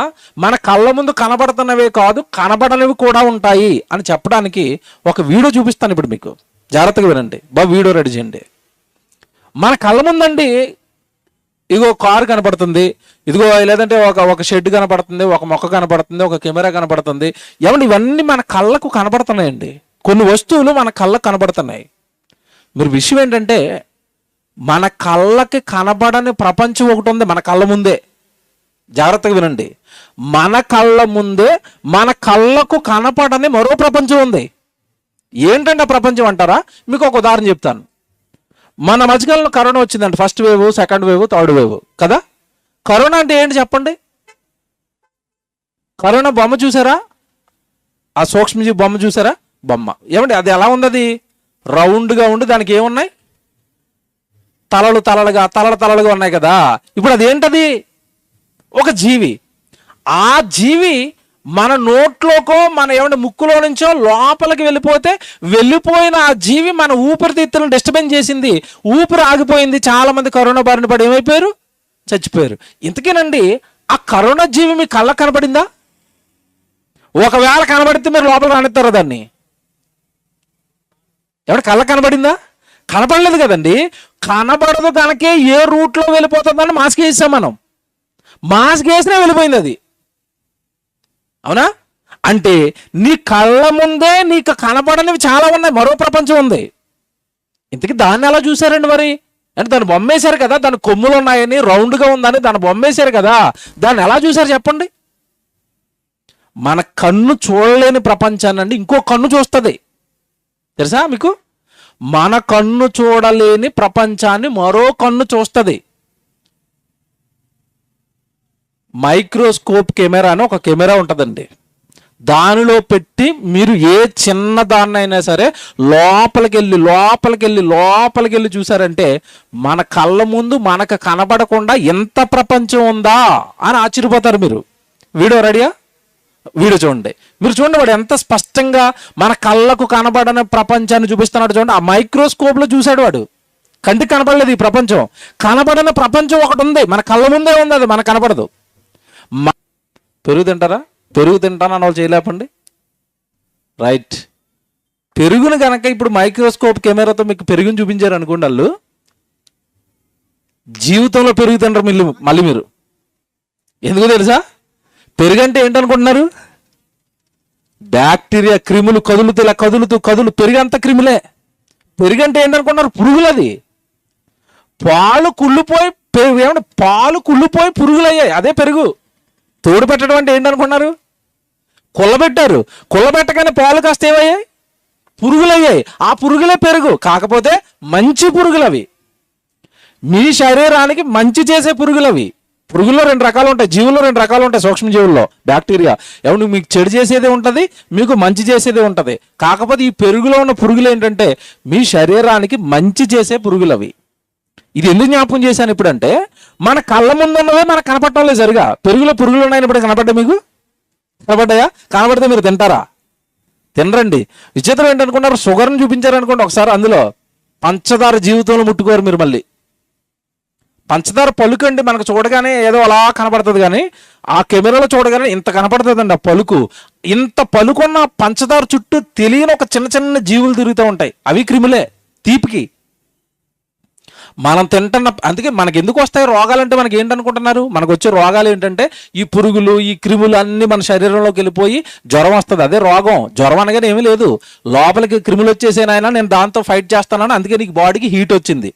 మన కళ్ళ ముందు కనబడుతున్నవే కాదు, కనబడనివి కూడా ఉంటాయి అని చెప్పడానికి ఒక వీడియో చూపిస్తాను ఇప్పుడు మీకు. జాగ్రత్తగా వినండి, వీడియో రెడీ చేయండి. మన కళ్ళ ముందండి ఇగో కారు కనపడుతుంది, ఇదిగో లేదంటే ఒక షెడ్ కనపడుతుంది, ఒక మొక్క కనపడుతుంది, ఒక కెమెరా కనపడుతుంది. ఏమంటే ఇవన్నీ మన కళ్ళకు కనపడుతున్నాయండి. కొన్ని వస్తువులు మన కళ్ళకు కనపడుతున్నాయి. మీరు విషయం ఏంటంటే మన కళ్ళకి కనబడని ప్రపంచం ఒకటి ఉంది మన కళ్ళ ముందే. జాగ్రత్తగా వినండి, మన కళ్ళ ముందే మన కళ్ళకు కనపడని మరో ప్రపంచం ఉంది. ఏంటంటే ఆ ప్రపంచం అంటారా? మీకు ఒక ఉదాహరణ చెప్తాను. మన మధ్యకాలంలో కరోనా వచ్చిందండి. First wave, second wave, third wave కదా. కరోనా అంటే ఏంటి చెప్పండి? కరోనా బొమ్మ చూసారా? ఆ సూక్ష్మజీవి బొమ్మ చూసారా? బొమ్మ ఏమండి అది ఎలా ఉంది? అది రౌండ్గా ఉండి దానికి ఏమున్నాయి? తలలుగా ఉన్నాయి కదా. ఇప్పుడు అదేంటది? ఒక జీవి. ఆ జీవి మన నోట్లోకో మన ఏమంటే ముక్కులో నుంచో లోపలికి వెళ్ళిపోయిన ఆ జీవి మన ఊపిరితిత్తులను డిస్టర్బెన్స్ చేసింది. ఊపిరి ఆగిపోయింది. చాలా మంది కరోనా బారిన పడి ఏమైపోయారు? చచ్చిపోయారు. ఇంతకేనండి ఆ కరోనా జీవి మీ కళ్ళకు కనపడిందా? ఒకవేళ కనబడితే మీరు లోపల రానిస్తారా దాన్ని? ఎవరి కళ్ళకు కనబడిందా? కనపడలేదు కదండి. కనబడదు కనుకే ఏ రూట్లో వెళ్ళిపోతుందని మాస్క్ వేసాం మనం. మాస్క్ వేసినా వెళ్ళిపోయింది అది. అవునా? అంటే నీ కళ్ళ ముందే నీకు కనపడనివి చాలా ఉన్నాయి, మరో ప్రపంచం ఉంది. ఇంతకీ దాన్ని ఎలా చూసారండి మరి? అంటే దాన్ని బొమ్మేశారు కదా, దాని కొమ్ములు ఉన్నాయని, రౌండ్గా ఉందని దాన్ని బొమ్మేశారు కదా. దాన్ని ఎలా చూసారు చెప్పండి? మన కన్ను చూడలేని ప్రపంచాన్ని అండి ఇంకో కన్ను చూస్తుంది. తెలుసా మీకు? మన కన్ను చూడలేని ప్రపంచాన్ని మరో కన్ను చూస్తుంది. మైక్రోస్కోప్ కెమెరా అని ఒక కెమెరా ఉంటుందండి. దానిలో పెట్టి మీరు ఏ చిన్న దాన్నైనా సరే లోపలికి వెళ్ళి చూసారంటే మన కళ్ళ ముందు మనకు కనబడకుండా ఎంత ప్రపంచం ఉందా అని ఆశ్చర్యపోతారు మీరు. వీడియో రెడీయా? వీడియో చూడండి. మీరు చూడండి వాడు ఎంత స్పష్టంగా మన కళ్ళకు కనబడని ప్రపంచాన్ని చూపిస్తున్నాడు. చూడండి, ఆ మైక్రోస్కోప్లో చూశాడు వాడు. కంటికి కనపడలేదు ఈ ప్రపంచం. కనబడని ప్రపంచం ఒకటి ఉంది, మన కళ్ళ ముందే ఉంది, అది మనకు కనపడదు. పెరుగు తింటారా? పెరుగు తింటాను అని వాళ్ళు చేయలేపండి. రైట్. పెరుగును కనుక ఇప్పుడు మైక్రోస్కోప్ కెమెరాతో మీకు పెరుగును చూపించారు అనుకోండి, వాళ్ళు జీవితంలో పెరుగు తింటారు మళ్ళీ మీరు. ఎందుకు తెలుసా? పెరుగు అంటే ఏంటనుకుంటున్నారు? బ్యాక్టీరియా, క్రిములు కదులుతూ పెరుగు అంతా క్రిములే. పెరుగు అంటే ఏంటనుకుంటున్నారు? పురుగులు. అది పాలు కుళ్ళిపోయి పురుగులు అయ్యాయి, అదే పెరుగు. తోడు పెట్టడం అంటే ఏంటనుకున్నారు? కుళ్ళబెట్టారు. కుళ్ళబెట్టగానే పాలు కాస్త ఏమయ్యాయి? పురుగులు అయ్యాయి. ఆ పురుగులే పెరుగు. కాకపోతే మంచి పురుగులు అవి, మీ శరీరానికి మంచి చేసే పురుగులు అవి. పురుగుల్లో 2 రకాలు ఉంటాయి, జీవుల్లో 2 రకాలు ఉంటాయి. సూక్ష్మజీవుల్లో బ్యాక్టీరియా ఏమన్నా మీకు చెడు చేసేదే ఉంటుంది, మీకు మంచి చేసేదే ఉంటుంది. కాకపోతే ఈ పెరుగులో ఉన్న పురుగులు ఏంటంటే మీ శరీరానికి మంచి చేసే పురుగులు అవి. ఇది ఎందుకు జ్ఞాపకం చేశాను ఇప్పుడు అంటే మన కళ్ళ ముందు ఉన్నవే మనకు కనపడటం లేదు సరిగా. పెరుగులో పురుగులు ఉన్నాయని ఇప్పుడు కనపడ్డా మీకు? కనపడ్డాయా? కనబడితే మీరు తింటారా? తినరండి. విచిత్రం ఏంటనుకున్నారు? షుగర్ని చూపించారనుకోండి ఒకసారి, అందులో పంచదార జీవితంలో ముట్టుకోరు మీరు. మళ్ళీ పంచదార పలుకండి, మనకు చూడగానే ఏదో అలా కనపడుతుంది, కానీ ఆ కెమెరాలో చూడగానే ఇంత కనపడుతుందండి ఆ పలుకు. ఇంత పలుకున్న పంచదార చుట్టూ తెలియని ఒక చిన్న జీవులు తిరుగుతూ ఉంటాయి. అవి క్రిములే, తీపికి. మనం తింటున్న, అందుకే మనకి ఎందుకు వస్తాయి రోగాలంటే మనకి ఏంటనుకుంటున్నారు? మనకు వచ్చే రోగాలు ఏంటంటే ఈ పురుగులు, ఈ క్రిములు అన్నీ మన శరీరంలోకి వెళ్ళిపోయి జ్వరం వస్తుంది. అదే రోగం. జ్వరం అనగానే ఏమీ లేదు, లోపలికి క్రిములు వచ్చేసేనాయన, నేను దాంతో ఫైట్ చేస్తానని, అందుకే నీకు బాడీకి హీట్ వచ్చింది.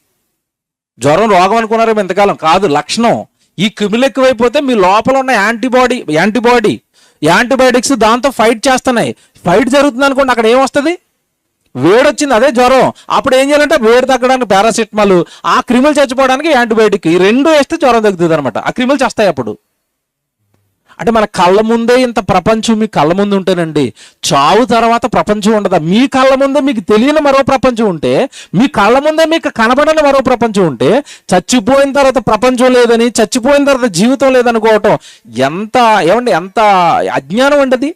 జ్వరం రోగం అనుకున్నారేమో ఇంతకాలం. కాదు, లక్షణం. ఈ క్రిములు ఎక్కువైపోతే మీ లోపల ఉన్న యాంటీబాడీ యాంటీబయాటిక్స్ దాంతో ఫైట్ చేస్తున్నాయి. ఫైట్ జరుగుతుంది అనుకోండి, అక్కడ ఏమొస్తుంది? వేడొచ్చింది, అదే జ్వరం. అప్పుడు ఏం చేయాలంటే వేడి తగ్గడానికి పారాసిటమాల్, ఆ క్రిములు చచ్చిపోవడానికి యాంటీబయాటిక్, ఈ రెండు వేస్తే జ్వరం తగ్గుతుంది అనమాట. ఆ క్రిములు చేస్తాయి అప్పుడు. అంటే మన కళ్ళ ముందే ఇంత ప్రపంచం మీ కళ్ళ ముందు ఉంటేనండి, చావు తర్వాత ప్రపంచం ఉండదా? మీ కళ్ళ ముందే మీకు తెలియని మరో ప్రపంచం ఉంటే, మీ కళ్ళ ముందే మీకు కనబడని మరో ప్రపంచం ఉంటే, చచ్చిపోయిన తర్వాత ప్రపంచం లేదని, చచ్చిపోయిన తర్వాత జీవితం లేదనుకోవటం ఎంత అజ్ఞానం అండి.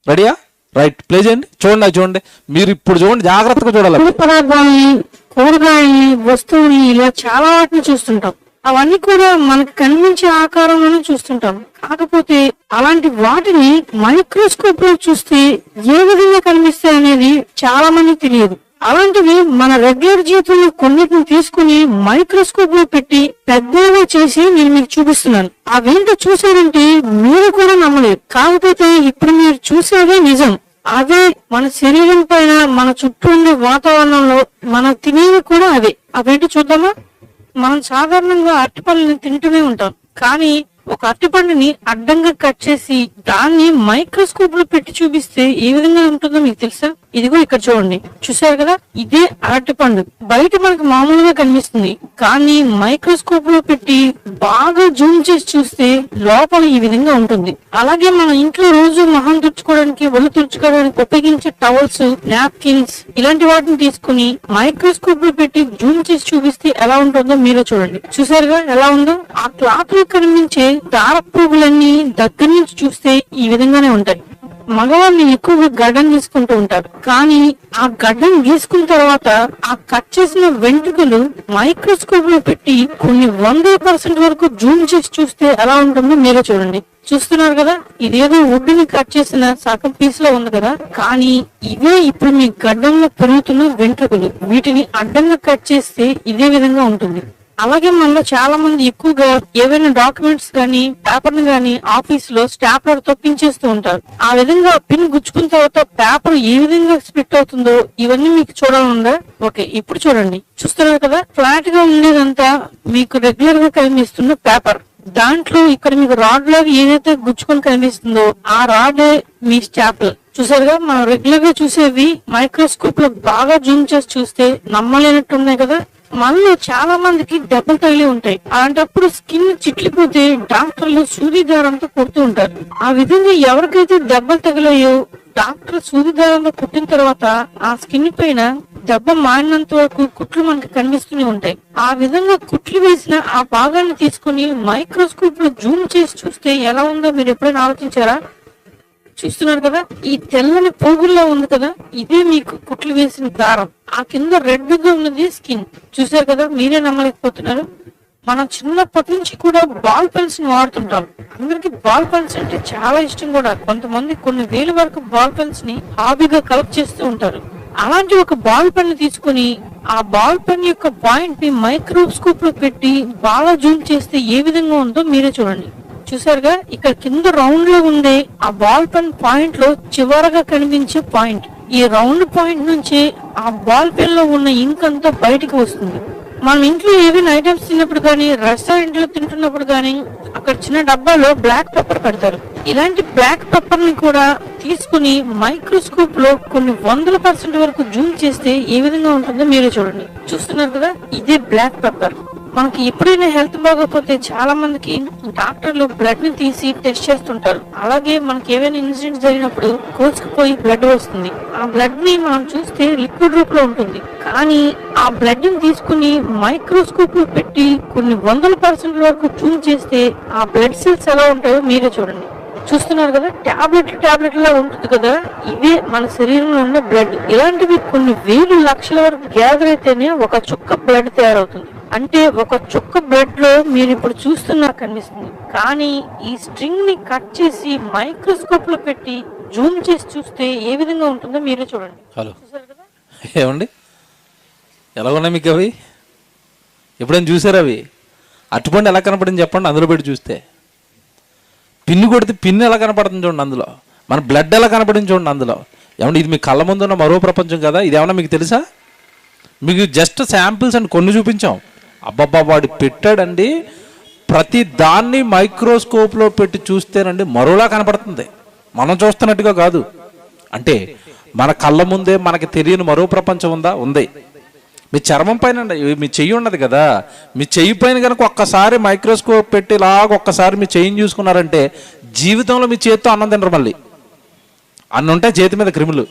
రెడీయా? రైట్, ప్లే చేయండి. చూడండి మీరు ఇప్పుడు చూడండి, జాగ్రత్తగా చూడాలి. పదార్థాలని, కూరగాయలని, వస్తువుని, ఇలా చాలా వాటిని చూస్తుంటాం. అవన్నీ కూడా మనకు కనిపించే ఆకారంలోనే చూస్తుంటాం. కాకపోతే అలాంటి వాటిని మైక్రోస్కోప్ లో చూస్తే ఏ విధంగా కనిపిస్తాయి అనేది చాలా మందికి తెలియదు. అలాంటివి మన రెగ్యులర్ జీవితంలో కొన్నిటిని తీసుకుని మైక్రోస్కోప్ లో పెట్టి పెద్దగా చేసి నేను మీకు చూపిస్తున్నాను. అవేంటో చూసారంటే మీరు కూడా నమ్మలేరు. కాకపోతే ఇప్పుడు మీరు చూసేదే నిజం. అదే మన శరీరం పైన, మన చుట్టూ ఉండే వాతావరణంలో మనం తినేవి కూడా అవే. అవేంటి చూద్దామా? మనం సాధారణంగా అరటిపళ్ళని తింటూనే ఉంటాం, కానీ ఒక అరటిపండుని అడ్డంగా కట్ చేసి దాన్ని మైక్రోస్కోప్ లో పెట్టి చూపిస్తే ఏ విధంగా ఉంటుందో మీకు తెలుసా? ఇదిగో ఇక్కడ చూడండి, చూసారు కదా, ఇదే అరటిపండు. బయట మనకు మామూలుగా కనిపిస్తుంది, కానీ మైక్రోస్కోప్ లో పెట్టి బాగా జూమ్ చేసి చూస్తే లోపల ఈ విధంగా ఉంటుంది. అలాగే మన ఇంట్లో రోజు మొహం తుడుచుకోవడానికి, ఒళ్ళు తుడుచుకోవడానికి ఉపయోగించే టవల్స్, నాప్కిన్స్ ఇలాంటి వాటిని తీసుకుని మైక్రోస్కోప్ లో పెట్టి జూమ్ చేసి చూపిస్తే ఎలా ఉంటుందో మీరే చూడండి. చూసారుగా ఎలా ఉందో? ఆ క్లాత్ లో కనిపించే దారపురుగులన్నీ దగ్గర నుంచి చూస్తే ఈ విధంగానే ఉంటాయి. మగవాళ్ళు ఎక్కువగా గడ్డం గీసుకుంటూ ఉంటారు, కానీ ఆ గడ్డం గీసుకున్న తర్వాత ఆ కట్ చేసిన వెంట్రుకలు మైక్రోస్కోప్ లో పెట్టి కొన్ని 100% వరకు జూమ్ చేసి చూస్తే ఎలా ఉంటుందో మీరే చూడండి. చూస్తున్నారు కదా, ఇదేదో వుడ్ని కట్ చేసిన సగం పీస్ లో ఉంది కదా, కానీ ఇవే ఇప్పుడు మీ గడ్డంలో పెరుగుతున్న వెంట్రుకలు. వీటిని అడ్డంగా కట్ చేస్తే ఇదే విధంగా ఉంటుంది. అలాగే మనలో చాలా మంది ఎక్కువగా ఏవైనా డాక్యుమెంట్స్ గానీ, పేపర్ ని గానీ ఆఫీస్ లో స్టాప్లర్ తో పిన్ చేస్తూ ఉంటారు. ఆ విధంగా పిన్ గుచ్చుకున్న తర్వాత పేపర్ ఏ విధంగా స్ప్లిట్ అవుతుందో ఇవన్నీ మీకు చూడాలనుందా? ఓకే, ఇప్పుడు చూడండి. చూస్తున్నారు కదా, ఫ్లాట్ గా ఉండేదంతా మీకు రెగ్యులర్ గా కనిపిస్తున్న పేపర్. దాంట్లో ఇక్కడ మీకు రాడ్ లాగా ఏదైతే గుచ్చుకొని కనిపిస్తుందో ఆ రాడే మీ స్టాప్లర్. చూసారుగా, మనం రెగ్యులర్ గా చూసేవి మైక్రోస్కోప్ లో బాగా జూమ్ చేసి చూస్తే నమ్మలేనట్టు ఉన్నాయి కదా. మనలో చాలా మందికి దెబ్బలు తగిలి ఉంటాయి. అలాంటప్పుడు స్కిన్ చిట్లిపోతే డాక్టర్లు సూది దారంతో కొడుతూ ఉంటారు. ఆ విధంగా ఎవరికైతే దెబ్బలు తగిలాయో డాక్టర్ సూది దారంతో కుట్టిన తర్వాత ఆ స్కిన్ పైన దెబ్బ మారినంత వరకు కుట్లు మనకి కనిపిస్తూనే ఉంటాయి. ఆ విధంగా కుట్లు వేసిన ఆ భాగాన్ని తీసుకుని మైక్రోస్కోప్ లో జూమ్ చేసి చూస్తే ఎలా ఉందో మీరు ఎప్పుడైనా ఆలోచించారా? చూస్తున్నారు కదా, ఈ తెల్లని పోగుల్లో ఉంది కదా, ఇదే మీకు కుట్లు వేసిన దారం. ఆ కింద రెడ్ గా ఉన్నది స్కిన్. చూసారు కదా, మీరే నమ్మలేకపోతున్నారు. మనం చిన్నప్పటి నుంచి కూడా బాల్ పెన్స్ ని వాడుతుంటాం. అందరికి బాల్ పెన్స్ అంటే చాలా ఇష్టం కూడా. కొంతమంది కొన్ని వేల వరకు బాల్ పెన్స్ ని హాబీగా కలెక్ట్ చేస్తూ ఉంటారు. అలాంటి ఒక బాల్ పెన్ తీసుకుని ఆ బాల్ పెన్ యొక్క పాయింట్ ని మైక్రోస్కోప్ లో పెట్టి బాగా జూమ్ చేస్తే ఏ విధంగా ఉందో మీరే చూడండి. చూసారుగా, ఇక్కడ కింద రౌండ్ లో ఉండే ఆ బాల్ పెన్ పాయింట్ లో చివరగా కనిపించే పాయింట్. ఈ రౌండ్ పాయింట్ నుంచి ఆ బాల్ పెన్ లో ఉన్న ఇంక్ అంతా బయటికి వస్తుంది. మనం ఇంట్లో ఏవైనా ఐటమ్స్ తిన్నప్పుడు కానీ, రెస్టారెంట్ లో తింటున్నప్పుడు కానీ అక్కడ చిన్న డబ్బాలో బ్లాక్ పెప్పర్ పెడతారు. ఇలాంటి బ్లాక్ పెప్పర్ ని కూడా తీసుకుని మైక్రోస్కోప్ లో కొన్ని 100% వరకు జూమ్ చేస్తే ఏ విధంగా ఉంటుందో మీరే చూడండి. చూస్తున్నారు కదా, ఇదే బ్లాక్ పెప్పర్. మనకి ఎప్పుడైనా హెల్త్ బాగోకపోతే చాలా మందికి డాక్టర్లు బ్లడ్ ని తీసి టెస్ట్ చేస్తుంటారు. అలాగే మనకి ఏవైనా ఇన్సిడెంట్స్ జరిగినప్పుడు కోసుకుపోయి బ్లడ్ వస్తుంది. ఆ బ్లడ్ ని మనం చూస్తే లిక్విడ్ రూప్ లో ఉంటుంది, కానీ ఆ బ్లడ్ ని తీసుకుని మైక్రోస్కోప్ లో పెట్టి కొన్ని 100% వరకు జూమ్ చేస్తే ఆ బ్లడ్ సెల్స్ ఎలా ఉంటాయో మీరే చూడండి. చూస్తున్నారు కదా, టాబ్లెట్ లా ఉంటుంది కదా, ఇవే మన శరీరంలో ఉన్న బ్లడ్. ఇలాంటివి కొన్ని వేలు లక్షల వరకు గ్యాదర్ అయితేనే ఒక చుక్క బ్లడ్ తయారవుతుంది. అంటే ఒక చుక్క బ్లడ్ లో మీరు ఇప్పుడు చూస్తున్నా కనిపిస్తుంది, కానీ ఈ స్ట్రింగ్ ని కట్ చేసి మైక్రోస్కోప్ లో పెట్టి జూమ్ చేసి చూస్తే ఏ విధంగా ఉంటుందో మీరే చూడండి. హలో, ఏమండి, ఎలా ఉన్నాయి మీకు అవి? ఎప్పుడైనా చూసారు అవి? అట్టుపండు ఎలా కనపడింది చెప్పండి, అందులో పెట్టి చూస్తే. పిన్ను కొడితే పిన్ను ఎలా కనపడుతుంది చూడండి అందులో. మన బ్లడ్ ఎలా కనపడింది చూడండి అందులో. ఏమంటే ఇది మీ కళ్ళ ముందు ఉన్న మరో ప్రపంచం కదా. ఇది ఏమన్నా మీకు తెలుసా? మీకు జస్ట్ శాంపిల్స్ అండ్ కొన్ని చూపించాం. అబ్బబ్బా, వాడు పెట్టాడండి, ప్రతి దాన్ని మైక్రోస్కోప్లో పెట్టి చూస్తేనండి మరోలా కనపడుతుంది. మనం చూస్తున్నట్టుగా కాదు. అంటే మన కళ్ళ ముందే మనకి తెలియని మరో ప్రపంచం ఉందా? ఉంది. మీ చర్మం పైన మీ చెయ్యి ఉన్నది కదా, మీ చెయ్యి పైన కనుక ఒక్కసారి మైక్రోస్కోప్ పెట్టి ఇలాగ ఒక్కసారి మీ చెయ్యిని చూసుకున్నారంటే జీవితంలో మీ చేతితో అన్నం తినరు. మళ్ళీ అన్న ఉంటాయి చేతి మీద క్రిములు.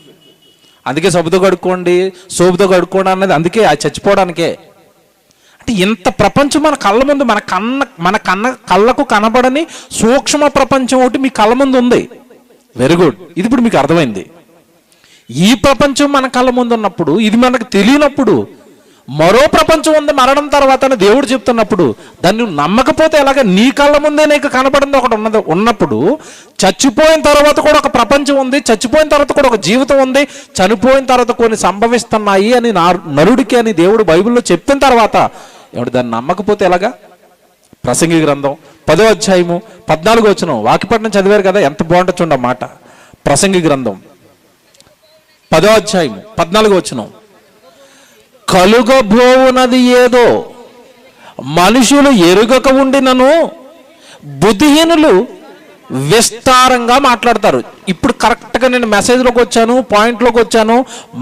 అందుకే సబ్బుతో కడుక్కోండి, సోపుతో కడుక్కోండి అన్నది అందుకే అది చచ్చిపోవడానికే. అంటే ఇంత ప్రపంచం మన కళ్ళ ముందు, మన కళ్ళకు కనబడని సూక్ష్మ ప్రపంచం ఒకటి మీ కళ్ళ ముందు ఉంది. Very good. ఇది ఇప్పుడు మీకు అర్థమైంది. ఈ ప్రపంచం మన కళ్ళ ముందు ఉన్నప్పుడు, ఇది మనకు తెలియనప్పుడు, మరో ప్రపంచం ఉంది మరణం తర్వాత అని దేవుడు చెప్తున్నప్పుడు దాన్ని నమ్మకపోతే ఎలాగ? నీ కళ్ళ ముందే నీకు కనపడింది ఒకటి ఉన్నప్పుడు, చచ్చిపోయిన తర్వాత కూడా ఒక ప్రపంచం ఉంది, చచ్చిపోయిన తర్వాత కూడా ఒక జీవితం ఉంది, చనిపోయిన తర్వాత కొన్ని సంభవిస్తున్నాయి అని నరుడికి అని దేవుడు బైబిల్లో చెప్పిన తర్వాత ఎవడు దాన్ని నమ్మకపోతే ఎలాగా? ప్రసంగి గ్రంథం 10వ అధ్యాయము 14వ వచనం వాక్యపట్నం చదివారు కదా, ఎంత బాగుంటుంది చూడండి మాట. ప్రసంగి గ్రంథం 10వ అధ్యాయము 14వ వచనం, కలుగబోవునది ఏదో మనుషులు ఎరుగక ఉండినను బుద్ధిహీనులు విస్తారంగా మాట్లాడతారు. ఇప్పుడు కరెక్ట్గా నేను మెసేజ్లోకి వచ్చాను, పాయింట్లోకి వచ్చాను.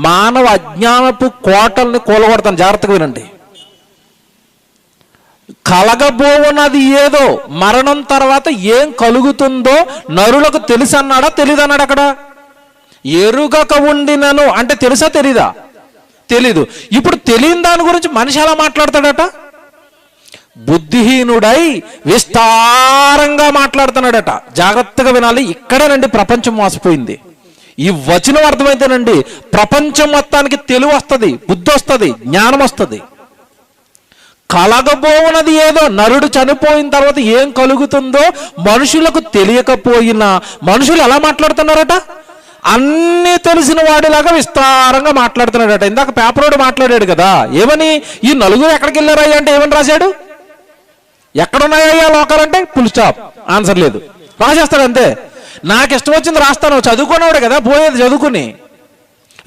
మానవ అజ్ఞానపు కోటల్ని కూలగొడతాను, జాగ్రత్తగా వినండి. కలగబోవునది ఏదో, మరణం తర్వాత ఏం కలుగుతుందో నరులకు తెలుసు అన్నాడా? తెలీదు అన్నాడు అక్కడ. ఎరుగక ఉండినను అంటే తెలుసా తెలీదా? తెలీదు. ఇప్పుడు తెలియని దాని గురించి మనిషి ఎలా మాట్లాడతాడట? బుద్ధిహీనుడై విస్తారంగా మాట్లాడుతున్నాడట. జాగ్రత్తగా వినాలి. ఇక్కడేనండి ప్రపంచం మోసపోయింది. ఈ వచనం అర్థమైతేనండి ప్రపంచం మొత్తానికి తెలివి వస్తుంది, బుద్ధి వస్తుంది, జ్ఞానం వస్తుంది. కలగబోవునది ఏదో, నరుడు చనిపోయిన తర్వాత ఏం కలుగుతుందో మనుషులకు తెలియకపోయినా మనుషులు ఎలా మాట్లాడుతున్నారట? అన్నీ తెలిసిన వాడిలాగా విస్తారంగా మాట్లాడుతున్నాడట. ఇందాక పేపరోడు మాట్లాడాడు కదా, ఏమని? ఈ నలుగురు ఎక్కడికి వెళ్ళారయ్యా అంటే ఏమని రాశాడు? ఎక్కడున్నాయ్యా లోకాలంటే ఫుల్ స్టాప్, ఆన్సర్ లేదు, రాసేస్తాడు అంతే. నాకు ఇష్టం వచ్చింది రాస్తాను. చదువుకున్నవాడు కదా పోయేది చదువుకుని.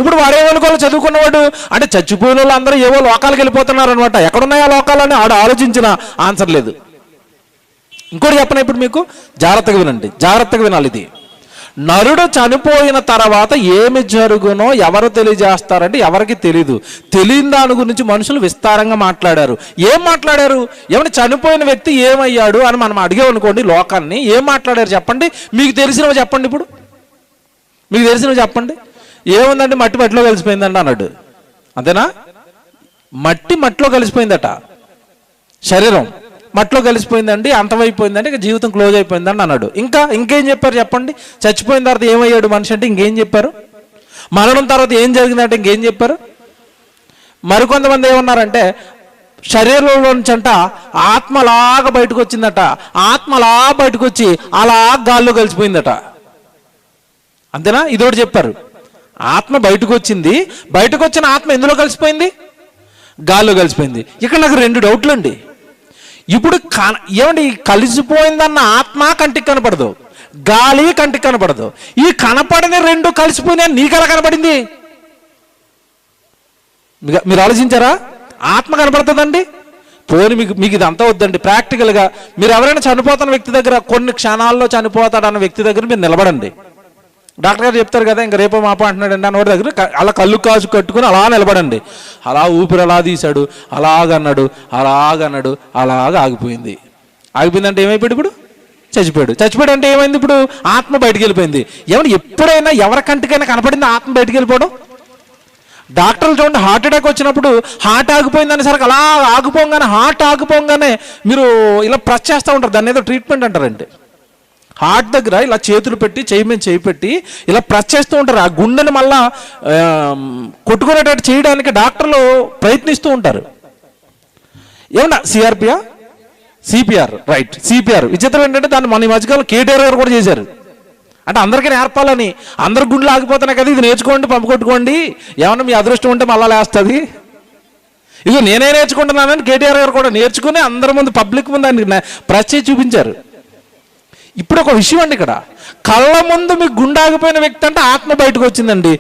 ఇప్పుడు వాడేమనుకోవాలి? చదువుకున్నవాడు అంటే చచ్చిపోయిన వాళ్ళు అందరూ ఏవో లోకాలకు వెళ్ళిపోతున్నారు అనమాట. ఎక్కడున్నాయా లోకాలని ఆడు ఆలోచించిన ఆన్సర్ లేదు. ఇంకోటి చెప్పనా ఇప్పుడు మీకు, జాగ్రత్తగా వినండి, జాగ్రత్తగా వినాలి. ఇది నరుడు చనిపోయిన తర్వాత ఏమి జరుగునో ఎవరు తెలియజేస్తారంటే ఎవరికి తెలీదు. తెలియని దాని గురించి మనుషులు విస్తారంగా మాట్లాడారు. ఏం మాట్లాడారు? ఏమని? చనిపోయిన వ్యక్తి ఏమయ్యాడు అని మనం అడిగామనుకోండి లోకాన్ని, ఏం మాట్లాడారు చెప్పండి? మీకు తెలిసినవి చెప్పండి. ఇప్పుడు మీకు తెలిసినవి చెప్పండి. ఏముందండి? మట్టి మట్టిలో కలిసిపోయిందండి అన్నాడు. అంతేనా? మట్టిలో కలిసిపోయిందట. శరీరం మట్టిలో కలిసిపోయిందండి, అంతమైపోయిందండి, ఇక జీవితం క్లోజ్ అయిపోయిందండి అన్నాడు. ఇంకేం చెప్పారు చెప్పండి? చచ్చిపోయిన తర్వాత ఏమయ్యాడు మనిషి అంటే ఇంకేం చెప్పారు? మరణం తర్వాత ఏం జరిగిందంటే ఇంకేం చెప్పారు? మరికొంతమంది ఏమన్నారంటే శరీరంలో నుంచి అంట ఆత్మలాగా బయటకు వచ్చిందట. ఆత్మలా బయటకు వచ్చి అలా గాల్లో కలిసిపోయిందట. అంతేనా? ఇదోటి చెప్పారు. ఆత్మ బయటకు వచ్చింది, బయటకు వచ్చిన ఆత్మ ఎందులో కలిసిపోయింది? గాల్లో కలిసిపోయింది. ఇక్కడ నాకు 2 డౌట్లు అండి. ఇప్పుడు ఏమండి, కలిసిపోయిందన్న ఆత్మ కంటికి కనపడదు, గాలి కంటికి కనపడదు. ఈ కనపడిన 2 కలిసిపోయినాయి నీకు ఎలా కనపడింది? మీరు ఆలోచించారా? ఆత్మ కనపడుతుందండి. పోని మీకు ఇదంతా వద్దండి. ప్రాక్టికల్గా మీరు ఎవరైనా చనిపోతున్న వ్యక్తి దగ్గర, కొన్ని క్షణాల్లో చనిపోతాడన్న వ్యక్తి దగ్గర మీరు నిలబడండి. డాక్టర్ గారు చెప్తారు కదా, ఇంకా రేపో మాపో అంటున్నాడండి అన్నోడి దగ్గర అలా కళ్ళు కాజు కట్టుకుని అలా నిలబడండి. అలా ఊపిరి అలా తీశాడు, అలాగన్నాడు, అలాగ ఆగిపోయింది. ఆగిపోయిందంటే ఏమైపోయాడు? ఇప్పుడు చచ్చిపోయాడు అంటే ఏమైంది? ఇప్పుడు ఆత్మ బయటికి వెళ్ళిపోయింది. ఏమన్నా ఎప్పుడైనా ఎవరికంటికైనా కనపడింది ఆత్మ బయటికి వెళ్ళిపోవడం? డాక్టర్లు చూడండి, హార్ట్ అటాక్ వచ్చినప్పుడు హార్ట్ ఆగిపోయిందని సరికి అలా హార్ట్ ఆగిపోగానే మీరు ఇలా ప్రెస్ చేస్తూ ఉంటారు. దాన్ని ఏదో ట్రీట్మెంట్ అంటారంటే, హార్ట్ దగ్గర ఇలా చేతులు పెట్టి చేయి పెట్టి ఇలా ప్రెస్ చేస్తూ ఉంటారు. ఆ గుండెని మళ్ళా కొట్టుకునేటట్టు చేయడానికి డాక్టర్లు ప్రయత్నిస్తూ ఉంటారు. ఏమన్నా సిపిఆర్ రైట్, సిపిఆర్. విచిత్రం ఏంటంటే దాన్ని మన ఈ మధ్యకాలం కేటీఆర్ గారు కూడా చేశారు. అంటే అందరికీ నేర్పాలని, అందరు గుండెలు ఆగిపోతున్నాయి కదా, ఇది నేర్చుకోండి, పంపు కొట్టుకోండి, ఏమన్నా మీ అదృష్టం ఉంటే మళ్ళా లేస్తుంది. ఇది నేనే నేర్చుకుంటున్నానని కేటీఆర్ గారు కూడా నేర్చుకుని అందరి ముందు, పబ్లిక్ ముందు ఆయన ప్రెస్ చేసి చూపించారు. ఇప్పుడు ఒక విషయం అండి, ఇక్కడ కళ్ళ ముందు మీకు గుండె ఆగిపోయిన వ్యక్తి అంటే ఆత్మ బయటకు వచ్చిందండి.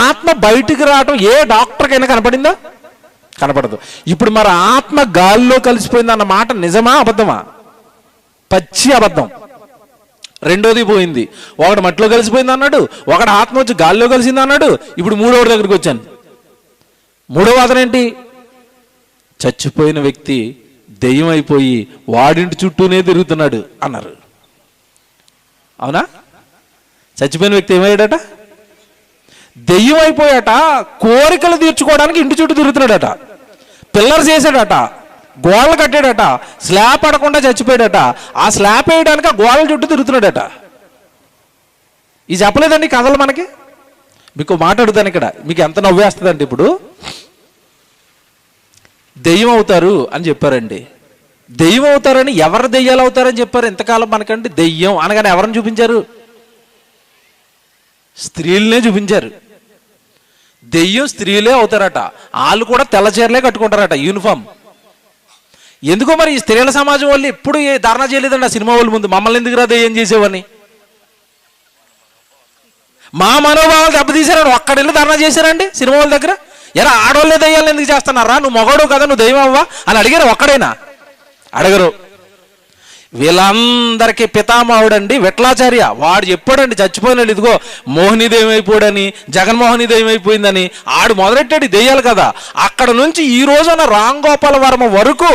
ఆత్మ బయటికి రావటం ఏ డాక్టర్కైనా కనపడిందా? కనపడదు. ఇప్పుడు మరి ఆత్మ గాల్లో కలిసిపోయింది అన్న మాట నిజమా అబద్ధమా? పచ్చి అబద్ధం. రెండోది పోయింది. ఒకటి మట్టిలో కలిసిపోయింది అన్నాడు, ఒకటి ఆత్మ వచ్చి గాలిలో కలిసింది అన్నాడు. ఇప్పుడు మూడోడి దగ్గరికి వచ్చాను. మూడో వాదన ఏంటి? చచ్చిపోయిన వ్యక్తి దెయ్యం అయిపోయి వాడింటి చుట్టూనే తిరుగుతున్నాడు అన్నారు. అవునా? చచ్చిపోయిన వ్యక్తి ఏమయ్యాడట? దెయ్యం అయిపోయాట. కోరికలు తీర్చుకోవడానికి ఇంటి చుట్టూ తిరుగుతున్నాడట, పిల్లర్స్ వేసాడట, గోడలు కట్టాడట, స్లాబ్ పడకుండా చచ్చిపోయాడట. ఆ స్లాబ్ వేయడానికి ఆ గోడల చుట్టూ తిరుగుతున్నాడట. ఇది చెప్పలేదండి కథలు మనకి. మీకు మాట్లాడుతాను ఇక్కడ, మీకు ఎంత నవ్వేస్తుందండి. ఇప్పుడు దెయ్యం అవుతారు అని చెప్పారండి. దెయ్యం అవుతారని ఎవరు దెయ్యాలు అవుతారని చెప్పారు ఇంతకాలం మనకండి? దెయ్యం అనగానే ఎవరిని చూపించారు? స్త్రీలనే చూపించారు. దెయ్యం స్త్రీలే అవుతారట. వాళ్ళు కూడా తెల్ల చీరలే కట్టుకుంటారట, యూనిఫామ్. ఎందుకో మరి ఈ స్త్రీల సమాజం వాళ్ళు ఎప్పుడు ధారణ చేయలేదండి ఆ సినిమా వాళ్ళ ముందు. మమ్మల్ని ఎందుకురా దెయ్యం చేసేవని మా మనోభావాలు దెబ్బతీశారని ఒక్కడెళ్ళి ధారణ చేశారండి సినిమా వాళ్ళ దగ్గర. ఎరా ఆడవాళ్ళే దెయ్యాలను ఎందుకు చేస్తున్నారా? నువ్వు మగవాడు కదా, నువ్వు దెయ్యం అవ్వా అని అడిగారు? ఒక్కడైనా అడగరు. వీళ్ళందరికీ పితామహుడండి విఠలాచార్య. వాడు చెప్పాడండి చచ్చిపోయినాడు, ఇదిగో మోహినీదేవి అయిపోయాడని, జగన్మోహినీదేవి అయిపోయిందని. ఆడు మొదలెట్టాడు దెయ్యాలు కదా. అక్కడ నుంచి ఈ రోజున రామ్ గోపాల్ వర్మ వరకు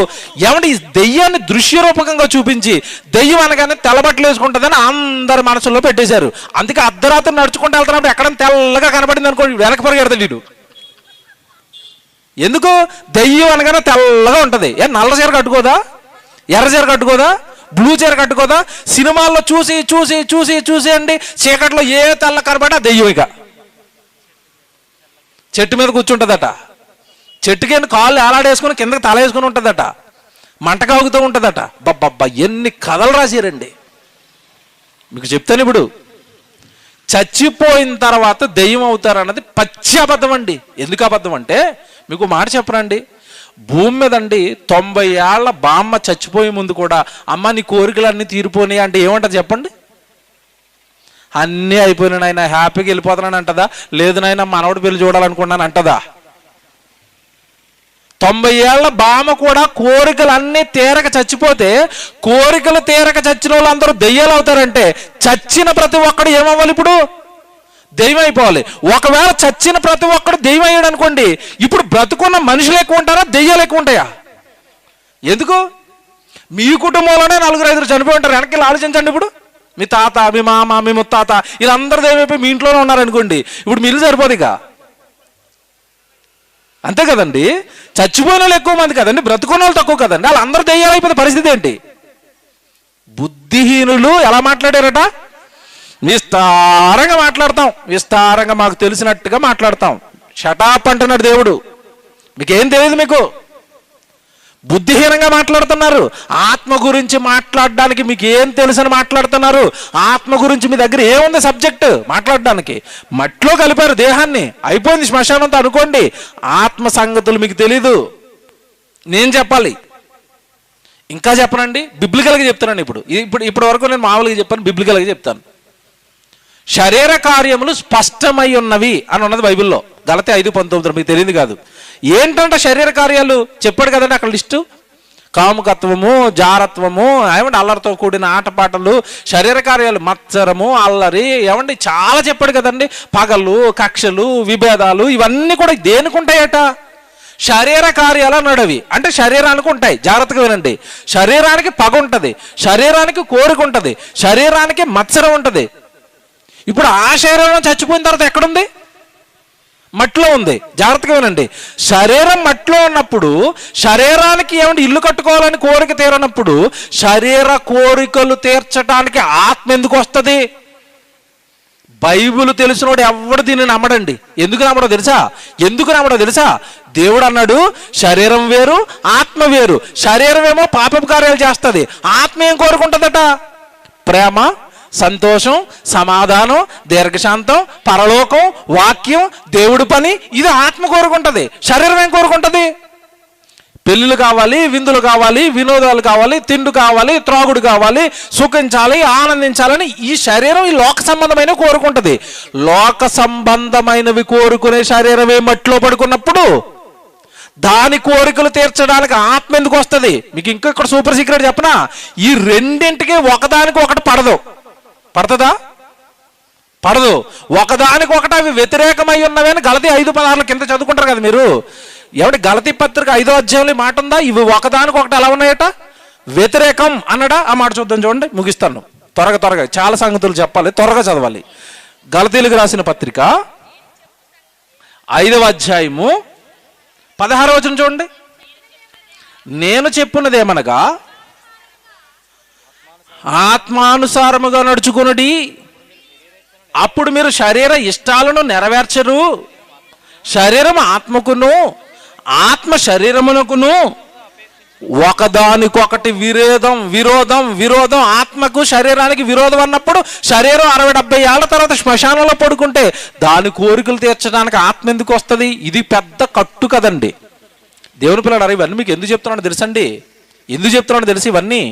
ఏమంటే ఈ దెయ్యాన్ని దృశ్యరూపకంగా చూపించి దెయ్యం అనగానే తెల్లబట్టలు వేసుకుంటుందని అందరి మనసులో పెట్టేశారు. అందుకే అర్ధరాత్రి నడుచుకుంటూ వెళ్తున్నప్పుడు ఎక్కడ తెల్లగా కనబడింది అనుకోండి, వెనక పరిగెడతాడు వీడు. ఎందుకు? దెయ్యం అనగానే తెల్లగా ఉంటుంది. నల్ల చీర కట్టుకోదా? ఎర్ర చీర కట్టుకోదా? బ్లూ చీర కట్టుకోదా? సినిమాల్లో చూసి చూసి చూసి చూసి అండి చీకట్లో ఏ తెల్ల కనబడా దెయ్యం. ఇక చెట్టు మీద కూర్చుంటుందట, చెట్టుకి కాళ్ళు ఏలాడేసుకుని కిందకి తల వేసుకుని ఉంటుందట, మంట కాగుతూ ఉంటుందట. బబ్బబ్బా ఎన్ని కథలు రాశారండి. మీకు చెప్తాను ఇప్పుడు. చచ్చిపోయిన తర్వాత దెయ్యం అవుతారన్నది పచ్చి అబద్ధం అండి. ఎందుకు అబద్ధం అంటే మీకు మాట చెప్పనండి. భూమి మీద అండి 90 ఏళ్ల బామ్మ చచ్చిపోయే ముందు కూడా అమ్మ నీ కోరికలన్నీ తీరిపోయినాయి అంటే ఏమంటది చెప్పండి? అన్నీ అయిపోయినాయి నాయన, హ్యాపీగా వెళ్ళిపోతున్నాను అంటదా? లేదు నాయన మనవడి పెళ్లి చూడాలనుకున్నాను అంటదా? 90 ఏళ్ల బామ్మ కూడా కోరికలన్నీ తీరక చచ్చిపోతే, కోరికలు తీరక చచ్చిన వాళ్ళందరూ దెయ్యాలు అవుతారంటే చచ్చిన ప్రతి ఒక్కడు ఏమవ్వాలి? ఇప్పుడు దెయ్యం అయిపోవాలి. ఒకవేళ చచ్చిన ప్రతి ఒక్కడు దెయ్యం అయ్యాడు అనుకోండి, ఇప్పుడు బ్రతుకున్న మనుషులు ఎక్కువ ఉంటారా, దెయ్యాలు ఎక్కువ ఉంటాయా? ఎందుకు? మీ కుటుంబంలోనే 4-5 చనిపోయి ఉంటారు. వెనక్కి ఆలోచించండి. ఇప్పుడు మీ తాత, మీ మామ, మీ ముత్తాత వీళ్ళందరూ దెయ్యం అయిపోయి మీ ఇంట్లోనే ఉన్నారనుకోండి, ఇప్పుడు మీరు సరిపోదు ఇక. అంతే కదండి. చచ్చిపోయిన వాళ్ళు ఎక్కువ మంది కదండి, బ్రతుకున్న వాళ్ళు తక్కువ కదండి. వాళ్ళందరూ దెయ్యాలు అయిపోతే పరిస్థితి ఏంటి? బుద్ధిహీనులు ఎలా మాట్లాడారట? విస్తారంగా మాట్లాడతాం, విస్తారంగా మాకు తెలిసినట్టుగా మాట్లాడతాం. షటాప్ అంటున్నాడు దేవుడు. మీకేం తెలియదు, మీకు బుద్ధిహీనంగా మాట్లాడుతున్నారు. ఆత్మ గురించి మాట్లాడడానికి మీకు ఏం తెలుసని మాట్లాడుతున్నారు? ఆత్మ గురించి మీ దగ్గర ఏముంది సబ్జెక్ట్ మాట్లాడడానికి? మట్టిలో కలిపారు దేహాన్ని, అయిపోయింది శ్మశానంతో అనుకోండి. ఆత్మ సంగతులు మీకు తెలీదు, నేను చెప్పాలి. ఇంకా చెప్పనండి, బిబ్లికల్గా చెప్తానండి. ఇప్పుడు వరకు నేను మామూలుగా చెప్పాను, బిబ్లికల్గా చెప్తాను. శరీర కార్యములు స్పష్టమై ఉన్నవి అని ఉన్నది బైబిల్లో. గలతీ 5:19. మీకు తెలియదు కాదు. ఏంటంటే శరీర కార్యాలు చెప్పాడు కదండి అక్కడ లిస్టు. కాముకత్వము, జారత్వము, ఏమంటే అల్లరితో కూడిన ఆటపాటలు, శరీర కార్యాలు మత్సరము, అల్లరి, ఏమంటే చాలా చెప్పాడు కదండి. పగలు, కక్షలు, విభేదాలు ఇవన్నీ కూడా దేనికి ఉంటాయట? శరీర కార్యాలు అన్నాడు. అవి అంటే శరీరానికి ఉంటాయి. జాగ్రత్తగా వినండి. శరీరానికి పగ ఉంటుంది, శరీరానికి కోరిక ఉంటుంది, శరీరానికి మత్సరం ఉంటుంది. ఇప్పుడు ఆ శరీరం చచ్చిపోయిన తర్వాత ఎక్కడుంది? మట్టిలో ఉంది. జాగ్రత్తగా వినండి. శరీరం మట్టిలో ఉన్నప్పుడు శరీరానికి ఏమంటే ఇల్లు కట్టుకోవాలని కోరిక తీరనప్పుడు శరీర కోరికలు తీర్చడానికి ఆత్మ ఎందుకు వస్తుంది? బైబిల్ తెలిసినోడు ఎవడు దీన్ని నమ్మడండి. ఎందుకు నమ్మడో తెలుసా? దేవుడు అన్నాడు శరీరం వేరు, ఆత్మ వేరు. శరీరం ఏమో పాపపు కార్యాలు చేస్తుంది, ఆత్మ ఏం కోరుకుంటుందట? ప్రేమ, సంతోషం, సమాధానం, దీర్ఘశాంతం, పరలోకం, వాక్యం, దేవుడి పని, ఇది ఆత్మ కోరుకుంటుంది. శరీరం ఏం కోరుకుంటుంది? పెళ్ళిళ్ళు కావాలి, విందులు కావాలి, వినోదాలు కావాలి, తిండి కావాలి, త్రాగుడు కావాలి, సుఖించాలి, ఆనందించాలని ఈ శరీరం ఈ లోక సంబంధమైన కోరుకుంటుంది. లోక సంబంధమైనవి కోరుకునే శరీరమే మట్టిలో పడుకున్నప్పుడు దాని కోరికలు తీర్చడానికి ఆత్మ ఎందుకు వస్తుంది? మీకు ఇంకా ఇక్కడ సూపర్ సీక్రెట్ చెప్పనా? ఈ రెండింటికి ఒకదానికి ఒకటి పడదు. పడుతుందా? పడదు. ఒకదానికొకటి అవి వ్యతిరేకమై ఉన్నవి అని గలతీ 5:16 కింద చదువుకుంటారు కదా మీరు. ఎవడి గలతీ పత్రిక 5వ అధ్యాయంలో మాట ఉందా? ఇవి ఒకదానికొకటి ఎలా ఉన్నాయట? వ్యతిరేకం అన్నడా? ఆ మాట చూద్దాం, చూడండి, ముగిస్తాను. త్వరగా చాలా సంగతులు చెప్పాలి, త్వరగా చదవాలి. గలతీలకు రాసిన పత్రిక 5వ అధ్యాయము 16వ వచనం చూడండి. నేను చెప్పున్నదేమనగా ఆత్మానుసారముగా నడుచుకొనుడి, అప్పుడు మీరు శరీర ఇష్టాలను నెరవేర్చరు. శరీరం ఆత్మకును, ఆత్మ శరీరమునకును ఒకదానికొకటి విరోధం. ఆత్మకు శరీరానికి విరోధం అన్నప్పుడు శరీరం 60-70 ఏళ్ల తర్వాత శ్మశానంలో పడుకుంటే దాని కోరికలు తీర్చడానికి ఆత్మ ఎందుకు వస్తుంది? ఇది పెద్ద కట్టు కదండి. దేవుని పిల్లలు, ఇవన్నీ మీకు ఎందుకు చెప్తున్నాను తెలుసండి? తెలుసు ఇవన్నీ?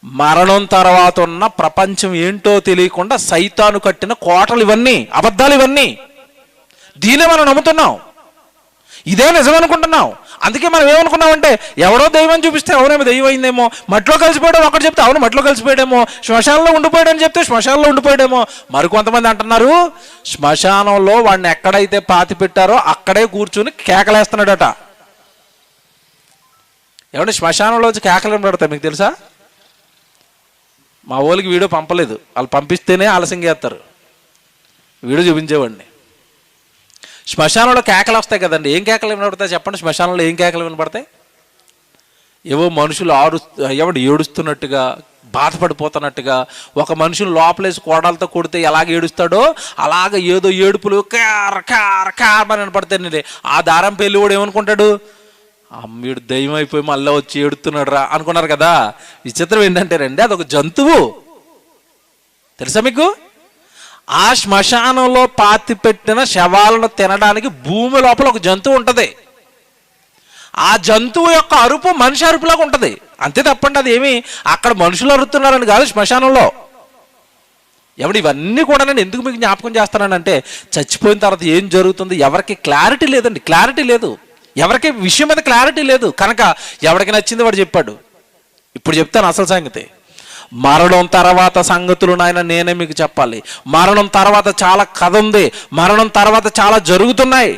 మరణం తర్వాత ఉన్న ప్రపంచం ఏంటో తెలియకుండా సైతాను కట్టిన కోటలు ఇవన్నీ, అబద్ధాలు ఇవన్నీ. దీనే మనం నమ్ముతున్నాం, ఇదే నిజం అనుకుంటున్నాం. అందుకే మనం ఏమనుకున్నామంటే ఎవడో దైవం చూపిస్తే అవునేమో దైవం అయిందేమో, మట్లో కలిసిపోయాడో ఒకటి చెప్తే అవును మట్లో కలిసిపోయాడేమో, శ్మశానంలో ఉండిపోయాడని చెప్తే శ్మశానంలో ఉండిపోయాడేమో. మరికొంతమంది అంటున్నారు శ్మశానంలో వాడిని ఎక్కడైతే పాతి పెట్టారో అక్కడే కూర్చుని కేకలేస్తున్నాడట. ఏమంటే శ్మశానంలో వచ్చి కేకలు పెడతాయి మీకు తెలుసా? మా వాళ్ళకి వీడియో పంపలేదు, వాళ్ళు పంపిస్తేనే ఆలస్యంగా చేస్తారు. వీడియో చూపించేవాడిని. శ్మశానంలో కేకలు వస్తాయి కదండి. ఏం కేకలు వినపడతాయి చెప్పండి? శ్మశానంలో ఏం కేకలు వినపడతాయి? ఏవో మనుషులు ఎవడు ఏడుస్తున్నట్టుగా, బాధపడిపోతున్నట్టుగా. ఒక మనుషులు లోపలేసి కోడాలతో కొడితే ఎలాగ ఏడుస్తాడో అలాగ ఏదో ఏడుపులు అని వినపడతాయి. ఆ దారం పెళ్ళి కూడా ఏమనుకుంటాడు? వీడు దయ్యం అయిపోయి మళ్ళీ వచ్చి ఏడుతున్నాడు రా అనుకున్నారు కదా. విచిత్రం ఏంటంటే రండి, అదొక జంతువు తెలుసా మీకు? ఆ శ్మశానంలో పాతి పెట్టిన శవాలను తినడానికి భూమి లోపల ఒక జంతువు ఉంటుంది. ఆ జంతువు యొక్క అరుపు మనిషి అరుపులాగా ఉంటుంది, అంతే తప్పండి. అది ఏమి అక్కడ మనుషులు అరుతున్నారని కాదు, శ్మశానంలో. ఇవన్నీ కూడా నేను ఎందుకు మీకు జ్ఞాపకం చేస్తానంటే చచ్చిపోయిన తర్వాత ఏం జరుగుతుంది ఎవరికి క్లారిటీ లేదండి. క్లారిటీ లేదు, ఎవరికి విషయం మీద క్లారిటీ లేదు. కనుక ఎవరికి నచ్చింది వాడు చెప్పాడు. ఇప్పుడు చెప్తాను అసలు సంగతి. మరణం తర్వాత సంగతులు నాయన నేనే మీకు చెప్పాలి. మరణం తర్వాత చాలా కథ ఉంది, మరణం తర్వాత చాలా జరుగుతున్నాయి,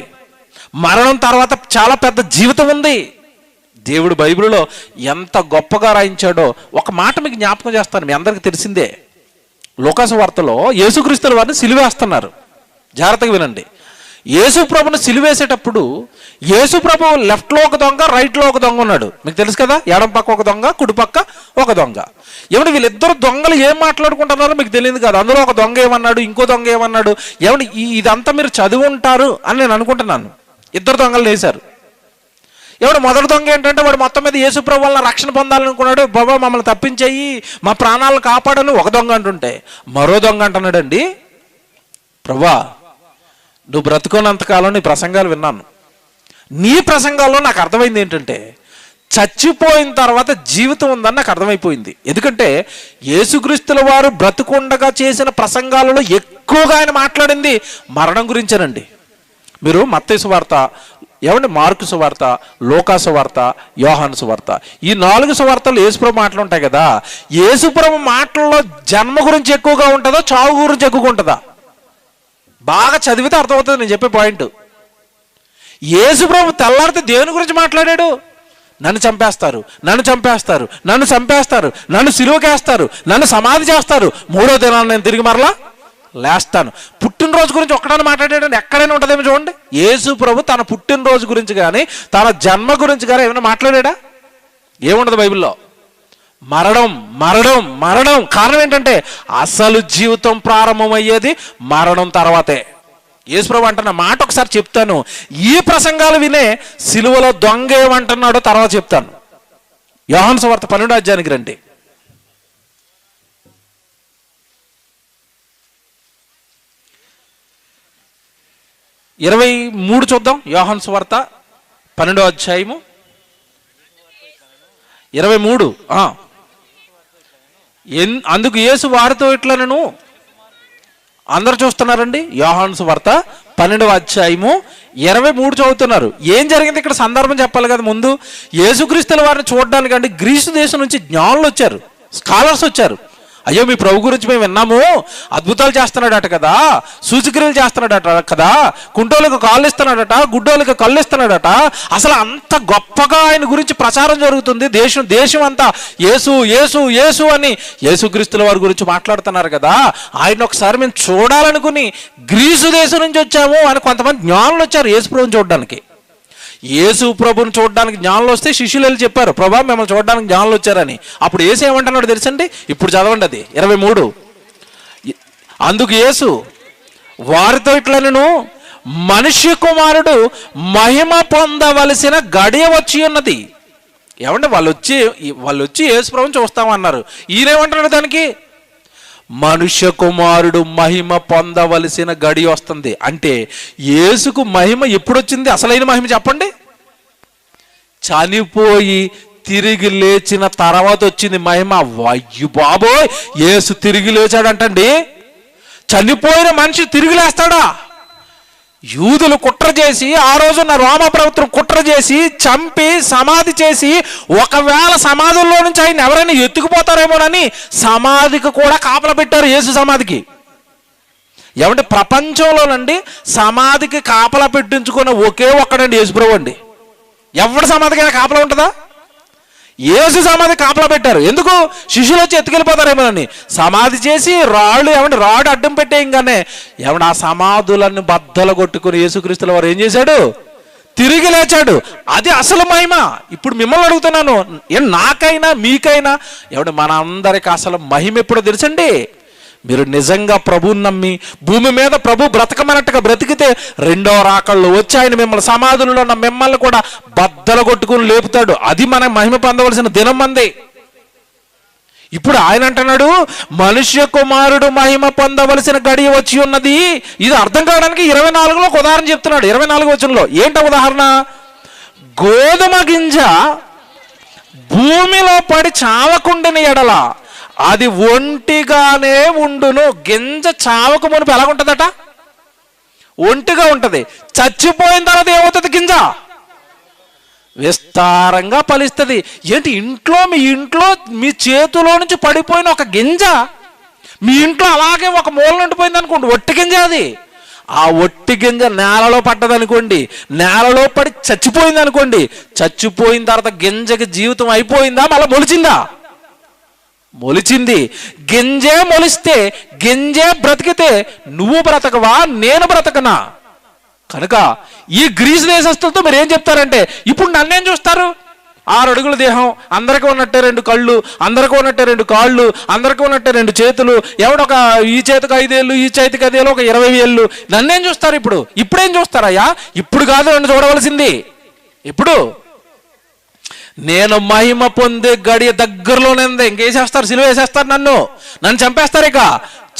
మరణం తర్వాత చాలా పెద్ద జీవితం ఉంది. దేవుడు బైబిల్లో ఎంత గొప్పగా రాయించాడో ఒక మాట మీకు జ్ఞాపకం చేస్తాను. మీ అందరికీ తెలిసిందే, లూకాసు వార్తలో యేసుక్రీస్తుల వారిని సిలువేస్తున్నారు. జాగ్రత్తగా వినండి. యేసు ప్రభుని సిలువేసేటప్పుడు యేసు ప్రభు లెఫ్ట్లో ఒక దొంగ, రైట్లో ఒక దొంగ ఉన్నాడు. మీకు తెలుసు కదా, ఎడం పక్క ఒక దొంగ, కుడి పక్క ఒక దొంగ. ఏమంటే వీళ్ళిద్దరు దొంగలు ఏం మాట్లాడుకుంటున్నారో మీకు తెలియదు కదా. అందులో ఒక దొంగ ఏమన్నాడు, ఇంకో దొంగ ఏమన్నాడు, ఏమంటే ఇదంతా మీరు చదివి ఉంటారు అని నేను అనుకుంటున్నాను. ఇద్దరు దొంగలు వేశారు. ఎవడు మొదటి దొంగ ఏంటంటే వాడు మొత్తం మీద యేసు ప్రభు వల్ల రక్షణ పొందాలనుకున్నాడు. బాబా మమ్మల్ని తప్పించేయి, మా ప్రాణాలను కాపాడని ఒక దొంగ అంటుంటే, మరో దొంగ అంటున్నాడండి, ప్రభా నువ్వు బ్రతుకున్నంతకాలం నీ ప్రసంగాలు విన్నాను. నీ ప్రసంగాల్లో నాకు అర్థమైంది ఏంటంటే చచ్చిపోయిన తర్వాత జీవితం ఉందని నాకు అర్థమైపోయింది. ఎందుకంటే యేసుక్రీస్తుల వారు బ్రతుకుండగా చేసిన ప్రసంగాలలో ఎక్కువగా ఆయన మాట్లాడింది మరణం గురించేనండి. మీరు మత్తయి సువార్త, మార్కు సువార్త, లూకా సువార్త, యోహాను సువార్త, ఈ 4 సువార్తలు యేసుప్రభు మాటలు ఉంటాయి కదా. యేసుప్రభు మాటల్లో జన్మ గురించి ఎక్కువగా ఉంటుందా, చావు గురించి ఎక్కువగా ఉంటుందా? బాగా చదివితే అర్థమవుతుంది నేను చెప్పే పాయింట్. యేసుప్రభు తెల్లారితే దేవుని గురించి మాట్లాడాడు. నన్ను చంపేస్తారు, నన్ను చంపేస్తారు, నన్ను చంపేస్తారు, నన్ను సిలువకేస్తారు, నన్ను సమాధి చేస్తారు, 3వ దినాన్ని నేను తిరిగి మరలా లేస్తాను. పుట్టినరోజు గురించి ఒక్కడని మాట్లాడాడండి? ఎక్కడైనా ఉంటుందేమో చూడండి. యేసు ప్రభు తన పుట్టినరోజు గురించి కానీ తన జన్మ గురించి కానీ ఏమైనా మాట్లాడా? ఏముండదు బైబిల్లో. మరణం మరణం మరణం. కారణం ఏంటంటే అసలు జీవితం ప్రారంభమయ్యేది మరణం తర్వాతే. యేసుప్రభు అంటున్న మాట ఒకసారి చెప్తాను. ఈ ప్రసంగాలు వినే సిలువలో దొంగ ఏమంటున్నాడో తర్వాత చెప్తాను. యోహాను సువార్త 12వ అధ్యాయానికి రండి. ఇరవై 23 చూద్దాం. యోహాను సువార్త 12వ అధ్యాయము 23. అందుకు యేసు వారితో ఇట్లనెను, అందరు చూస్తున్నారండి. యోహాను సువార్త 12వ అధ్యాయము 23 చదువుతున్నారు. ఏం జరిగింది ఇక్కడ సందర్భం చెప్పాలి కదా ముందు. యేసుక్రీస్తుల వారిని చూడడానికి అండి గ్రీసు దేశం నుంచి జ్ఞానులు వచ్చారు, స్కాలర్స్ వచ్చారు. అయ్యో మీ ప్రభు గురించి మేము విన్నాము, అద్భుతాలు చేస్తున్నాడట కదా, సూచక్రియలు చేస్తున్నాడట కదా, కుంటోళ్ళకి కాళ్ళు ఇస్తున్నాడట, గుడ్డోళ్ళకి కళ్ళు ఇస్తున్నాడట, అసలు అంత గొప్పగా ఆయన గురించి ప్రచారం జరుగుతుంది, దేశం అంతా యేసు యేసు యేసు అని యేసుక్రీస్తుల వారి గురించి మాట్లాడుతున్నారు కదా, ఆయన ఒకసారి మేము చూడాలనుకుని గ్రీసు దేశం నుంచి వచ్చాము అని కొంతమంది జ్ఞానులు వచ్చారు యేసు ప్రభుని చూడడానికి. యేసు ప్రభుని చూడడానికి జ్ఞానులు వస్తే శిష్యులు వెళ్ళి చెప్పారు, ప్రభా మిమ్మల్ని చూడడానికి జ్ఞానులు వచ్చారని. అప్పుడు యేసు ఏమంటున్నాడు తెలుసండి, ఇప్పుడు చదవండి అది 23. అందుకు యేసు వారితో ఇట్లనెను, మనుష్య కుమారుడు మహిమ పొందవలసిన గడియ వచ్చి ఉన్నది. ఏమంటే వాళ్ళు వచ్చి యేసు ప్రభుని చూస్తామన్నారు. ఈయనేమంటున్నాడు దానికి, మనుష్య కుమారుడు మహిమ పొందవలసిన గడి వస్తుంది. అంటే యేసుకు మహిమ ఎప్పుడు వచ్చింది? అసలైన మహిమ చెప్పండి. చనిపోయి తిరిగి లేచిన తర్వాత వచ్చింది మహిమ. అయ్యో బాబోయ్, యేసు తిరిగి లేచాడంటండి. చనిపోయిన మనిషి తిరిగి లేస్తాడా? యూదులు కుట్ర చేసి, ఆ రోజున్న రోమ ప్రభుత్వం కుట్ర చేసి చంపి సమాధి చేసి, ఒకవేళ సమాధుల్లో నుంచి ఆయన ఎవరైనా ఎత్తుకుపోతారేమోనని సమాధికి కూడా కాపలా పెట్టారు, యేసు సమాధికి. ఏమంటే ప్రపంచంలోనండి సమాధికి కాపలా పెట్టించుకున్న ఒకే ఒక్కడండి యేసుప్రభు అండి. ఎవరి సమాధికైనా కాపలా ఉంటుందా? యేసు సమాధి కాపలా పెట్టారు. ఎందుకు? శిష్యులు వచ్చి ఎత్తుకెళ్ళిపోతారేమోనని. సమాధి చేసి రాడు అడ్డం పెట్టేయంగానే ఆ సమాధులను బద్దలు కొట్టుకుని యేసుక్రీస్తుల వారు ఏం చేశాడు? తిరిగి లేచాడు. అది అసలు మహిమ. ఇప్పుడు మిమ్మల్ని అడుగుతున్నాను, నాకైనా మీకైనా మన అందరికి అసలు మహిమ ఎప్పుడో తెలుసండి? మీరు నిజంగా ప్రభువుని నమ్మి భూమి మీద ప్రభు బ్రతకమన్నట్టుగా బ్రతికితే రెండో రాకళ్ళు వచ్చి ఆయన మిమ్మల్ని సమాధులలో ఉన్న మిమ్మల్ని కూడా బద్దలు కొట్టుకుని లేపుతాడు. అది మనం మహిమ పొందవలసిన దినం మంది. ఇప్పుడు ఆయన అంటున్నాడు, మనుష్య కుమారుడు మహిమ పొందవలసిన గడియ వచ్చి ఉన్నది. ఇది అర్థం కావడానికి 24లో ఒక ఉదాహరణ చెప్తున్నాడు. 24 వచనంలో ఏంటో ఉదాహరణ? గోధుమ గింజ భూమిలో పడి చావకుండిన ఎడల అది ఒంటిగానే ఉండును. గింజ చావకు మునుపు ఎలాగుంటుందట? ఒంటిగా ఉంటది. చచ్చిపోయిన తర్వాత ఏమవుతుంది? గింజ విస్తారంగా ఫలిస్తుంది. ఏంటి? మీ ఇంట్లో మీ చేతిలో నుంచి పడిపోయిన ఒక గింజ మీ ఇంట్లో అలాగే ఒక మూల ఉండిపోయింది అనుకోండి, ఒట్టి గింజ అది. ఆ ఒట్టి గింజ నేలలో పడ్డదనుకోండి, నేలలో పడి చచ్చిపోయింది అనుకోండి, చచ్చిపోయిన తర్వాత గింజకి జీవితం అయిపోయిందా? మళ్ళీ మొలిచిందా? మొలిచింది. గింజే మొలిస్తే, గింజే బ్రతికితే నువ్వు బ్రతకవా, నేను బ్రతకనా? కనుక ఈ గ్రీసు దేశస్తులతో మీరు ఏం చెప్తారంటే, ఇప్పుడు నన్నేం చూస్తారు? 6 అడుగుల దేహం, అందరికీ ఉన్నట్టే 2 కళ్ళు, అందరికీ ఉన్నట్టే 2 కాళ్ళు, అందరికీ ఉన్నట్టే 2 చేతులు, ఈ చేతికి 5 ఏళ్ళు, ఈ చేతికి 5 ఏళ్ళు, ఒక 20 ఏళ్ళు. నన్నేం చూస్తారు? ఇప్పుడేం చూస్తారయ్యా? ఇప్పుడు కాదు నన్ను చూడవలసింది. ఇప్పుడు నేను మహిమ పొందే గడియ దగ్గరలోనే ఉంది. ఇంకేసేస్తారు, సిలువ వేసేస్తారు, నన్ను చంపేస్తారు. ఇక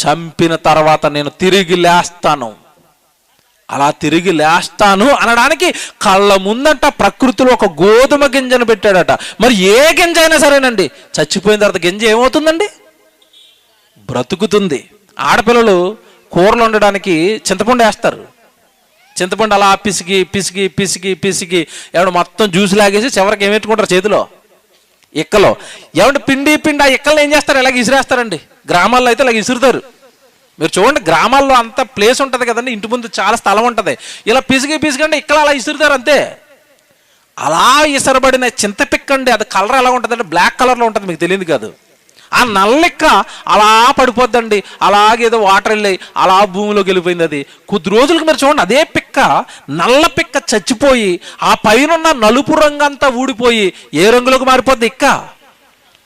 చంపిన తర్వాత నేను తిరిగి లేస్తాను. అలా తిరిగి లేస్తాను అనడానికి కళ్ళ ముందంట ప్రకృతిలో ఒక గోధుమ గింజను పెట్టాడట. మరి ఏ గింజ అయినా సరేనండి, చచ్చిపోయిన తర్వాత గింజ ఏమవుతుందండి? బ్రతుకుతుంది. ఆడపిల్లలు కూరలు వండడానికి చింతపండు వేస్తారు. చింతపండు అలా పిసికి పిసికి పిసికి పిసికి మొత్తం జ్యూస్ లాగేసి చివరికి ఏమెట్టుకుంటారు చేతిలో? ఇక్కలో. పిండి ఆ ఇక్కలను ఏం చేస్తారు? ఇలాగ ఇసిరేస్తారండి. గ్రామాల్లో అయితే ఇలాగ ఇసురుతారు. మీరు చూడండి, గ్రామాల్లో అంత ప్లేస్ ఉంటుంది కదండి, ఇంటి ముందు చాలా స్థలం ఉంటుంది. ఇలా పిసికి ఇక్కడ అలా ఇసురుతారు అంతే. అలా ఇసరబడిన చింతపిక్కండి, అది కలర్ ఎలా ఉంటుందంటే బ్లాక్ కలర్లో ఉంటుంది, మీకు తెలియదు కాదు. ఆ నల్లిక్క అలా పడిపోద్దండి, అలాగేదో వాటర్ వెళ్ళి అలా భూమిలోకి వెళ్ళిపోయింది. అది కొద్ది రోజులకు మీరు చూడండి, అదే పిక్క, నల్ల పిక్క చచ్చిపోయి ఆ పైన నలుపు రంగు అంతా ఊడిపోయి ఏ రంగులోకి మారిపోద్ది? ఇక్క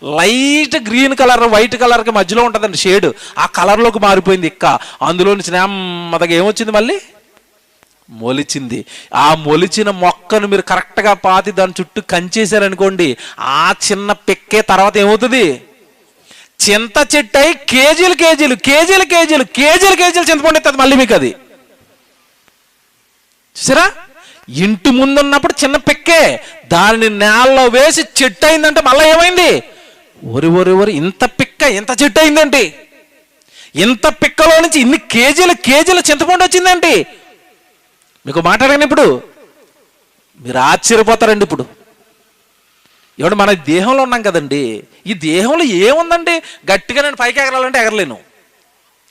లైట్ గ్రీన్ కలర్, వైట్ కలర్కి మధ్యలో ఉంటుందండి షేడ్, ఆ కలర్లోకి మారిపోయింది ఇక్క. అందులో నుంచి నెమ్మదిగా ఏమొచ్చింది? మళ్ళీ మొలిచింది. ఆ మొలిచిన మొక్కను మీరు కరెక్ట్గా పాతి దాని చుట్టూ కంచేశారనుకోండి, ఆ చిన్న పిక్కే తర్వాత ఏమవుతుంది? చింత చెట్టు అయి కేజీలు చింతపండు ఎత్తుంది మళ్ళీ మీకు. అది చూసారా? ఇంటి ముందున్నప్పుడు చిన్న పిక్కే, దానిని నేలలో వేసి చెట్టు అయిందంటే మళ్ళీ ఏమైంది? ఒరి ఇంత పిక్క ఇంత చెట్టు అయిందండి. ఇంత పిక్కలో నుంచి ఇన్ని కేజీల చింతపండు వచ్చిందండి. మీకు మాట్లాడాను ఇప్పుడు, మీరు ఆశ్చర్యపోతారండి. ఇప్పుడు ఇప్పుడు మన దేహంలో ఉన్నాం కదండి, ఈ దేహంలో ఏముందండి? గట్టిగా నేను పైకి ఎగరాలంటే ఎగరలేను,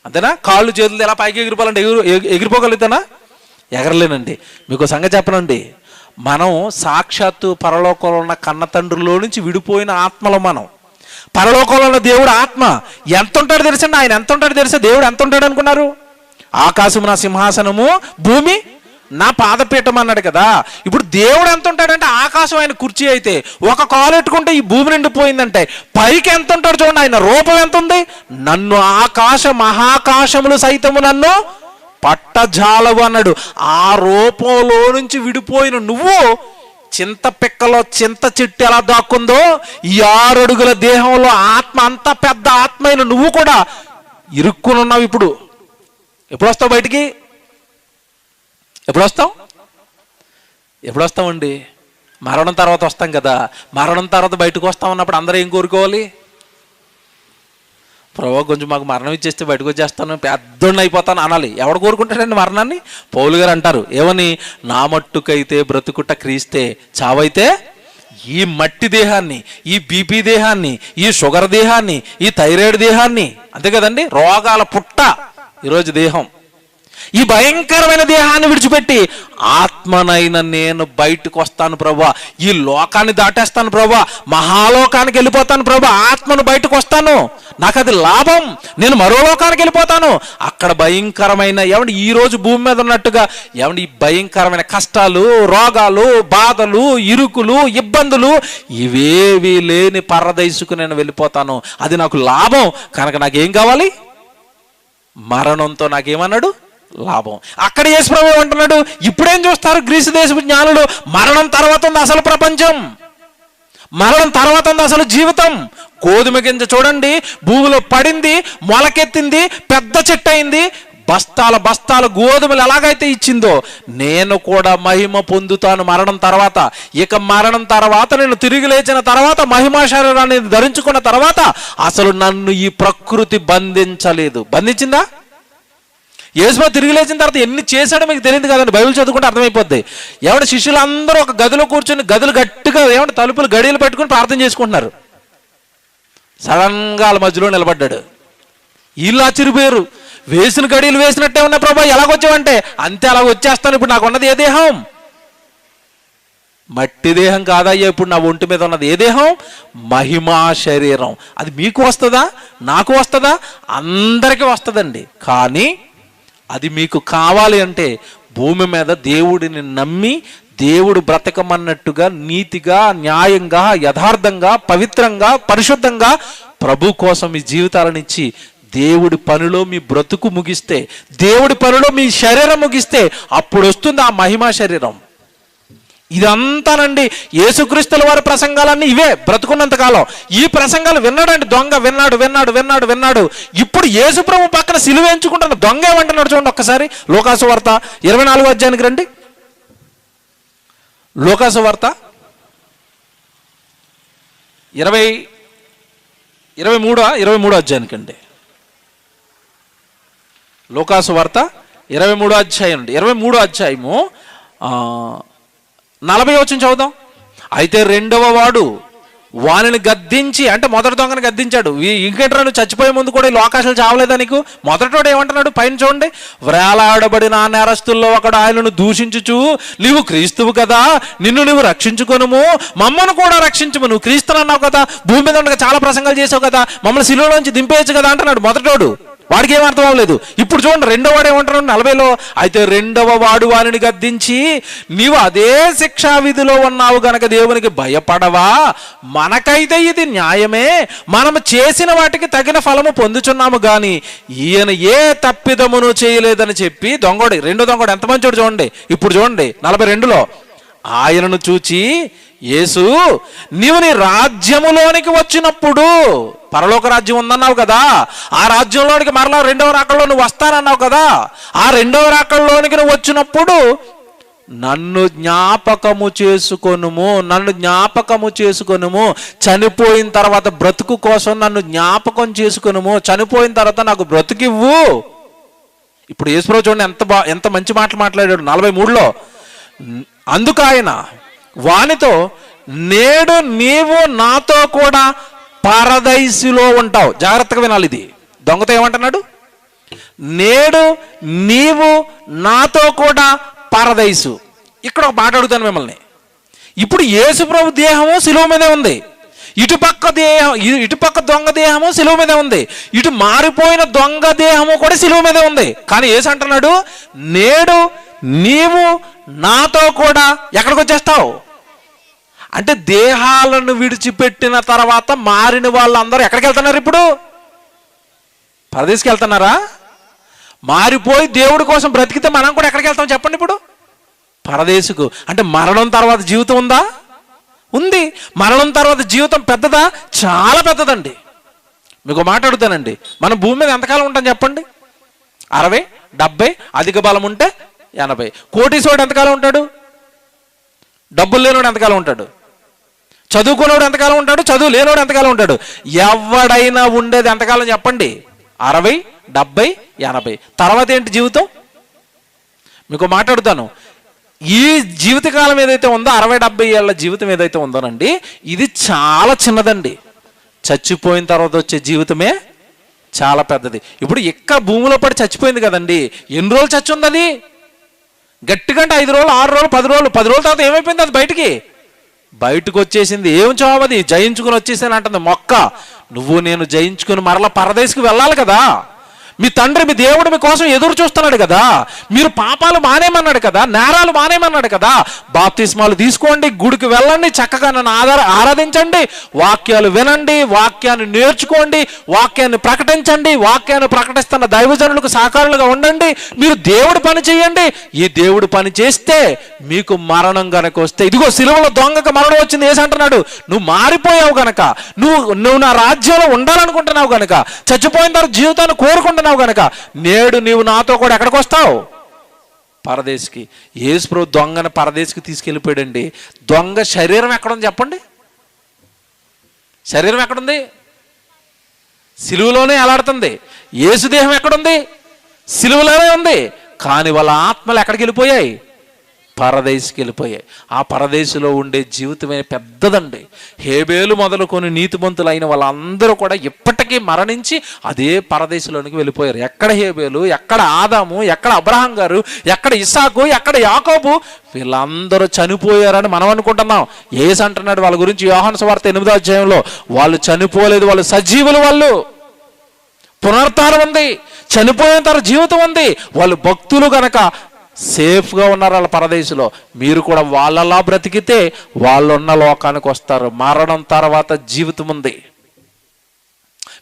అంతేనా? కాళ్ళు చేతులు ఎలా పైకి ఎగిరిపోవాలంటే ఎగిరిపోగలుగుతానా? ఎగరలేనండి. మీకు సంగతి చెప్పనండి, మనం సాక్షాత్తు పరలోకంలో ఉన్న కన్న తండ్రిలో నుంచి విడిపోయిన ఆత్మలో మనం. పరలోకంలో ఉన్న దేవుడు ఆత్మ ఎంత ఉంటాడో తెలుసండి. ఆయన ఎంత ఉంటాడో తెలుసా? దేవుడు ఎంత ఉంటాడు అనుకున్నారు? ఆకాశము నా సింహాసనము, భూమి నా పాదపీఠం అన్నాడు కదా. ఇప్పుడు దేవుడు ఎంత ఉంటాడంటే ఆకాశం ఆయన కుర్చీ అయితే, ఒక కాలు ఎట్టుకుంటే ఈ భూమి నిండిపోయిందంటే పైకి ఎంత ఉంటాడు చూడండి. ఆయన రూపం ఎంత ఉంది? నన్ను ఆకాశ మహాకాశములు సైతము నన్ను పట్టజాలవు అన్నాడు. ఆ రూపంలో నుంచి విడిపోయిన నువ్వు చింత పిక్కలో చింత చెట్టు ఎలా దాక్కుందో, ఈ 6 అడుగుల దేహంలో ఆత్మ, అంత పెద్ద ఆత్మ అయిన నువ్వు కూడా ఇరుక్కుని ఉన్నావు. ఇప్పుడు ఎప్పుడు వస్తావు బయటికి? ఎప్పుడు వస్తామండి? మరణం తర్వాత వస్తాం కదా. మరణం తర్వాత బయటకు వస్తాం అన్నప్పుడు అందరూ ఏం కోరుకోవాలి? ప్రభు కొంచెం మాకు మరణం ఇచ్చేస్తే బయటకు వచ్చేస్తాను, పెద్దోడిని అయిపోతాను అనాలి. ఎవడు కోరుకుంటాడండి మరణాన్ని? పౌలు గారు అంటారు ఏమని? నా మట్టుకైతే బ్రతుకుట క్రీస్తే, చావైతే ఈ మట్టి దేహాన్ని, ఈ బీపీ దేహాన్ని, ఈ షుగర్ దేహాన్ని, ఈ థైరాయిడ్ దేహాన్ని, అంతే కదండి, రోగాల పుట్ట ఈరోజు దేహం, ఈ భయంకరమైన దేహాన్ని విడిచిపెట్టి ఆత్మనైన నేను బయటకు వస్తాను ప్రభా, ఈ లోకాన్ని దాటేస్తాను ప్రభా, మహాలోకానికి వెళ్ళిపోతాను ప్రభా, ఆత్మను బయటకు వస్తాను, నాకు అది లాభం, నేను మరో లోకానికి వెళ్ళిపోతాను. అక్కడ భయంకరమైన ఏమండి ఈ రోజు భూమి మీద ఉన్నట్టుగా ఏమండి ఈ భయంకరమైన కష్టాలు, రోగాలు, బాధలు, ఇరుకులు, ఇబ్బందులు ఇవేవి లేని పరదైసుకు నేను వెళ్ళిపోతాను. అది నాకు లాభం. కనుక నాకేం కావాలి? మరణంతో నాకేమన్నాడు? లాభం. అక్కడ యేసు ప్రభువు ఏమంటున్నాడు? ఇప్పుడేం చూస్తారు గ్రీసు దేశపు జ్ఞానులు? మరణం తర్వాత ఉంది అసలు ప్రపంచం, మరణం తర్వాత ఉంది అసలు జీవితం. గోధుమ గింజ చూడండి, భూమిలో పడింది, మొలకెత్తింది, పెద్ద చెట్టు అయింది, బస్తాల బస్తాల గోధుమలు ఎలాగైతే ఇచ్చిందో, నేను కూడా మహిమ పొందుతాను మరణం తర్వాత. ఇక మరణం తర్వాత నేను తిరిగి లేచిన తర్వాత, మహిమా శరీరాన్ని ధరించుకున్న తర్వాత అసలు నన్ను ఈ ప్రకృతి బంధించలేదు. బంధించిందా? యేసు తిరిగి లేచిన తర్వాత ఎన్ని చేశాడో మీకు తెలియదు కదండి. బైబిల్ చదువుకుంటే అర్థమైపోద్ది. ఎవడ శిష్యులందరూ ఒక గదిలో కూర్చొని, గదులు గట్టిగా ఏమంటే తలుపులు గడియలు పెట్టుకుని ప్రార్థన చేసుకుంటున్నారు. సడన్గా వాళ్ళ మధ్యలో నిలబడ్డాడు. వీళ్ళు ఆశ్చర్యపోయారు. వేసిన గడియలు వేసినట్టే ఉన్నా ప్రభా, ఎలాగొచ్చావంటే అంతే అలాగ వచ్చేస్తాను. ఇప్పుడు నాకు ఉన్నది ఏ దేహం? మట్టి దేహం కాదయ్యా. ఇప్పుడు నా ఒంటి మీద ఉన్నది ఏ దేహం? మహిమా శరీరం. అది మీకు వస్తుందా? నాకు వస్తుందా? అందరికీ వస్తుందండి. కానీ అది మీకు కావాలి అంటే భూమి మీద దేవుడిని నమ్మి, దేవుడు బ్రతకమన్నట్టుగా నీతిగా, న్యాయంగా, యథార్థంగా, పవిత్రంగా, పరిశుద్ధంగా ప్రభు కోసం మీ జీవితాలను ఇచ్చి దేవుడి పనిలో మీ బ్రతుకు ముగిస్తే, దేవుడి పనిలో మీ శరీరం ముగిస్తే అప్పుడు వస్తుంది ఆ మహిమా శరీరం. ఇదంతానండి యేసుక్రీస్తుల వారి ప్రసంగాలన్నీ ఇవే. బ్రతుకున్నంత కాలం ఈ ప్రసంగాలు విన్నాడండి దొంగ. విన్నాడు. ఇప్పుడు యేసు ప్రభు పక్కన సిలువ ఎంచుకుంటున్న దొంగ ఏమంటున్నాడు చూడండి ఒక్కసారి. లూకాసు వార్త 24వ అధ్యాయానికి రండి. లూకాసు వార్త 23వ అధ్యాయానికి అండి. లూకాసు వార్త 23వ అధ్యాయం అండి. 23వ అధ్యాయము 40వ వచనం చదువుదాం. అయితే రెండవ వాడు వానిని గద్దించి, అంటే మొదటి దొంగని గద్దించాడు. ఇంకేంట్రా నువ్వు చచ్చిపోయే ముందు కూడా ఈ లోకాశాలు చావలేదా నీకు? మొదటోడు ఏమంటున్నాడు? పైన చూడండి. వ్రేలాడబడిన నేరస్తుల్లో ఒకడు ఆయనను దూషించుచు, నీవు క్రీస్తువు కదా, నిన్ను నువ్వు రక్షించుకొనుము, మమ్మను కూడా రక్షించుము. నువ్వు క్రీస్తుని అన్నావు కదా, భూమి మీద ఉండగా చాలా ప్రసంగాలు చేసావు కదా, మమ్మల్ని సిలువలోంచి దింపేయచ్చు కదా అంటున్నాడు మొదటోడు. వాడికి ఏం అర్థం అవ్వలేదు. ఇప్పుడు చూడండి రెండో వాడు ఏమంటున్నాడు 40లో. అయితే రెండవ వాడు వానిని గద్దించి, నీవు అదే శిక్షా విధిలో ఉన్నావు గనక దేవునికి భయపడవా? మనకైతే ఇది న్యాయమే, మనము చేసిన వాటికి తగిన ఫలము పొందుచున్నాము గాని ఈయన ఏ తప్పిదమును చేయలేదని చెప్పి దొంగోడు, రెండో దొంగోడు ఎంత మంచోడు చూడండి. ఇప్పుడు చూడండి 42లో. ఆయనను చూచి యేసు, నీవు నీ రాజ్యములోనికి వచ్చినప్పుడు, పరలోక రాజ్యం ఉందన్నావు కదా, ఆ రాజ్యంలోనికి మరలా రెండవ రాకల్లో నువ్వు వస్తానన్నావు కదా, ఆ రెండవ రాకల్లోనికి నువ్వు వచ్చినప్పుడు నన్ను జ్ఞాపకము చేసుకొనుము, చనిపోయిన తర్వాత బ్రతుకు కోసం నన్ను జ్ఞాపకం చేసుకొనుము, చనిపోయిన తర్వాత నాకు బ్రతుకివ్వు. ఇప్పుడు యేసుప్రభు చూడండి ఎంత మంచి మాటలు మాట్లాడాడు 43లో. అందుకు ఆయన వానితో, నేడు నీవు నాతో కూడా పరదైసులో ఉంటావు. జాగ్రత్తగా వినాలి, ఇది దొంగతో ఏమంటున్నాడు? నేడు నీవు నాతో కూడా పరదైసు. ఇక్కడ ఒక మాట అడుగుతాను మిమ్మల్ని. ఇప్పుడు యేసుప్రభు దేహము శిలువ మీదే ఉంది, ఇటుపక్క దొంగ దేహము శిలువ మీదే ఉంది, ఇటు మారిపోయిన దొంగ దేహము కూడా శిలువ మీదే ఉంది. కానీ యేసు అంటున్నాడు, నేడు నీవు నాతో కూడా ఎక్కడికి వచ్చేస్తావు అంటే దేహాలను విడిచిపెట్టిన తర్వాత మారిన వాళ్ళందరూ ఎక్కడికి వెళ్తున్నారు? ఇప్పుడు పరదేశికి వెళ్తున్నారా? మారిపోయి దేవుడి కోసం బ్రతికితే మనం కూడా ఎక్కడికి వెళ్తాం చెప్పండి? ఇప్పుడు పరదేశుకు. అంటే మరణం తర్వాత జీవితం ఉందా? ఉంది. మరణం తర్వాత జీవితం పెద్దదా? చాలా పెద్దదండి. మీకు మాట అడుగుతానండి, మనం భూమి మీద ఎంతకాలం ఉంటాం చెప్పండి? 60, 70, అధిక బలం ఉంటే 80. కోటీశ్వరుడు ఎంతకాలం ఉంటాడు? డబ్బులు లేనోడు ఎంతకాలం ఉంటాడు? చదువుకున్నోడు ఎంతకాలం ఉంటాడు? చదువు లేనోడు ఎంతకాలం ఉంటాడు? ఎవడైనా ఉండేది ఎంతకాలం చెప్పండి? 60, 70, 80. తర్వాత ఏంటి జీవితం? మీకు మాట్లాడుతాను, ఈ జీవితకాలం ఏదైతే ఉందో 60, 70 ఏళ్ళ జీవితం ఏదైతే ఉందోనండి, ఇది చాలా చిన్నదండి. చచ్చిపోయిన తర్వాత వచ్చే జీవితమే చాలా పెద్దది. ఇప్పుడు ఇక్కడ భూమిలో పడి చచ్చిపోయింది కదండి, ఎన్ని రోజులు చచ్చి ఉంది అది? గట్టిగా 5 రోజులు, 6 రోజులు, 10 రోజులు. 10 రోజుల తర్వాత ఏమైపోయింది? అది బయటకు వచ్చేసింది. ఏం చావది? జయించుకుని వచ్చేసాను అంటుంది మొక్క. నువ్వు నేను జయించుకుని మరలా పరదేశికి వెళ్ళాలి కదా. మీ తండ్రి, మీ దేవుడు మీకోసం ఎదురు చూస్తున్నాడు కదా. మీరు పాపాలు మానేమన్నాడు కదా, నేరాలు మానేమన్నాడు కదా. బాప్తిస్మాలు తీసుకోండి, గుడికి వెళ్ళండి, చక్కగా నన్ను ఆరాధించండి, వాక్యాలు వినండి, వాక్యాన్ని నేర్చుకోండి, వాక్యాన్ని ప్రకటించండి, వాక్యాన్ని ప్రకటిస్తున్న దైవజనులకు సహకారులుగా ఉండండి. మీరు దేవుడి పని చేయండి. ఈ దేవుడి పని చేస్తే మీకు మరణం గనక వస్తే, ఇదిగో సిలువలో దొంగకు మరణం వచ్చింది. యేసు అంటున్నాడు, నువ్వు మారిపోయావు గనక, నువ్వు నా రాజ్యంలో ఉండాలనుకుంటున్నావు గనక, చచ్చిపోయిన తర్వాత జీవితాన్ని కోరుకుంటున్నావు గనక, నేడు నీవు నాతో కూడా ఎక్కడికి వస్తావు? పరదేశికి. యేసు ప్రభు దొంగను పరదేశికి తీసుకెళ్ళిపోయాడండి. దొంగ శరీరం ఎక్కడుంది చెప్పండి? శరీరం ఎక్కడుంది? సిలువలోనే ఎలాడుతుంది. యేసు దేహం ఎక్కడుంది? సిలువలోనే ఉంది. కానీ వాళ్ళ ఆత్మలు ఎక్కడికి వెళ్ళిపోయాయి? పరదేశికి వెళ్ళిపోయాయి. ఆ పరదేశిలో ఉండే జీవితమే పెద్దదండి. హేబేలు మొదలుకొని నీతిమంతులైన వాళ్ళందరూ కూడా ఇప్పటికీ మరణించి అదే పరదేశిలోనికి వెళ్ళిపోయారు. ఎక్కడ హేబేలు, ఎక్కడ ఆదాము, ఎక్కడ అబ్రహాం గారు, ఎక్కడ ఇస్సాకు, ఎక్కడ యాకోబు, వీళ్ళందరూ చనిపోయారని మనం అనుకుంటున్నాం. యేసు అంటున్నాడు వాళ్ళ గురించి యోహాను సువార్త 8వ అధ్యాయంలో, వాళ్ళు చనిపోలేదు, వాళ్ళు సజీవులు, వాళ్ళు పునరుత్థానం ఉంది, చనిపోయిన తర్వాత జీవితం ఉంది. వాళ్ళు భక్తులు గనక సేఫ్గా ఉన్నారు వాళ్ళ పరదేశంలో. మీరు కూడా వాళ్ళలా బ్రతికితే వాళ్ళున్న లోకానికి వస్తారు. మరణం తర్వాత జీవితం ఉంది.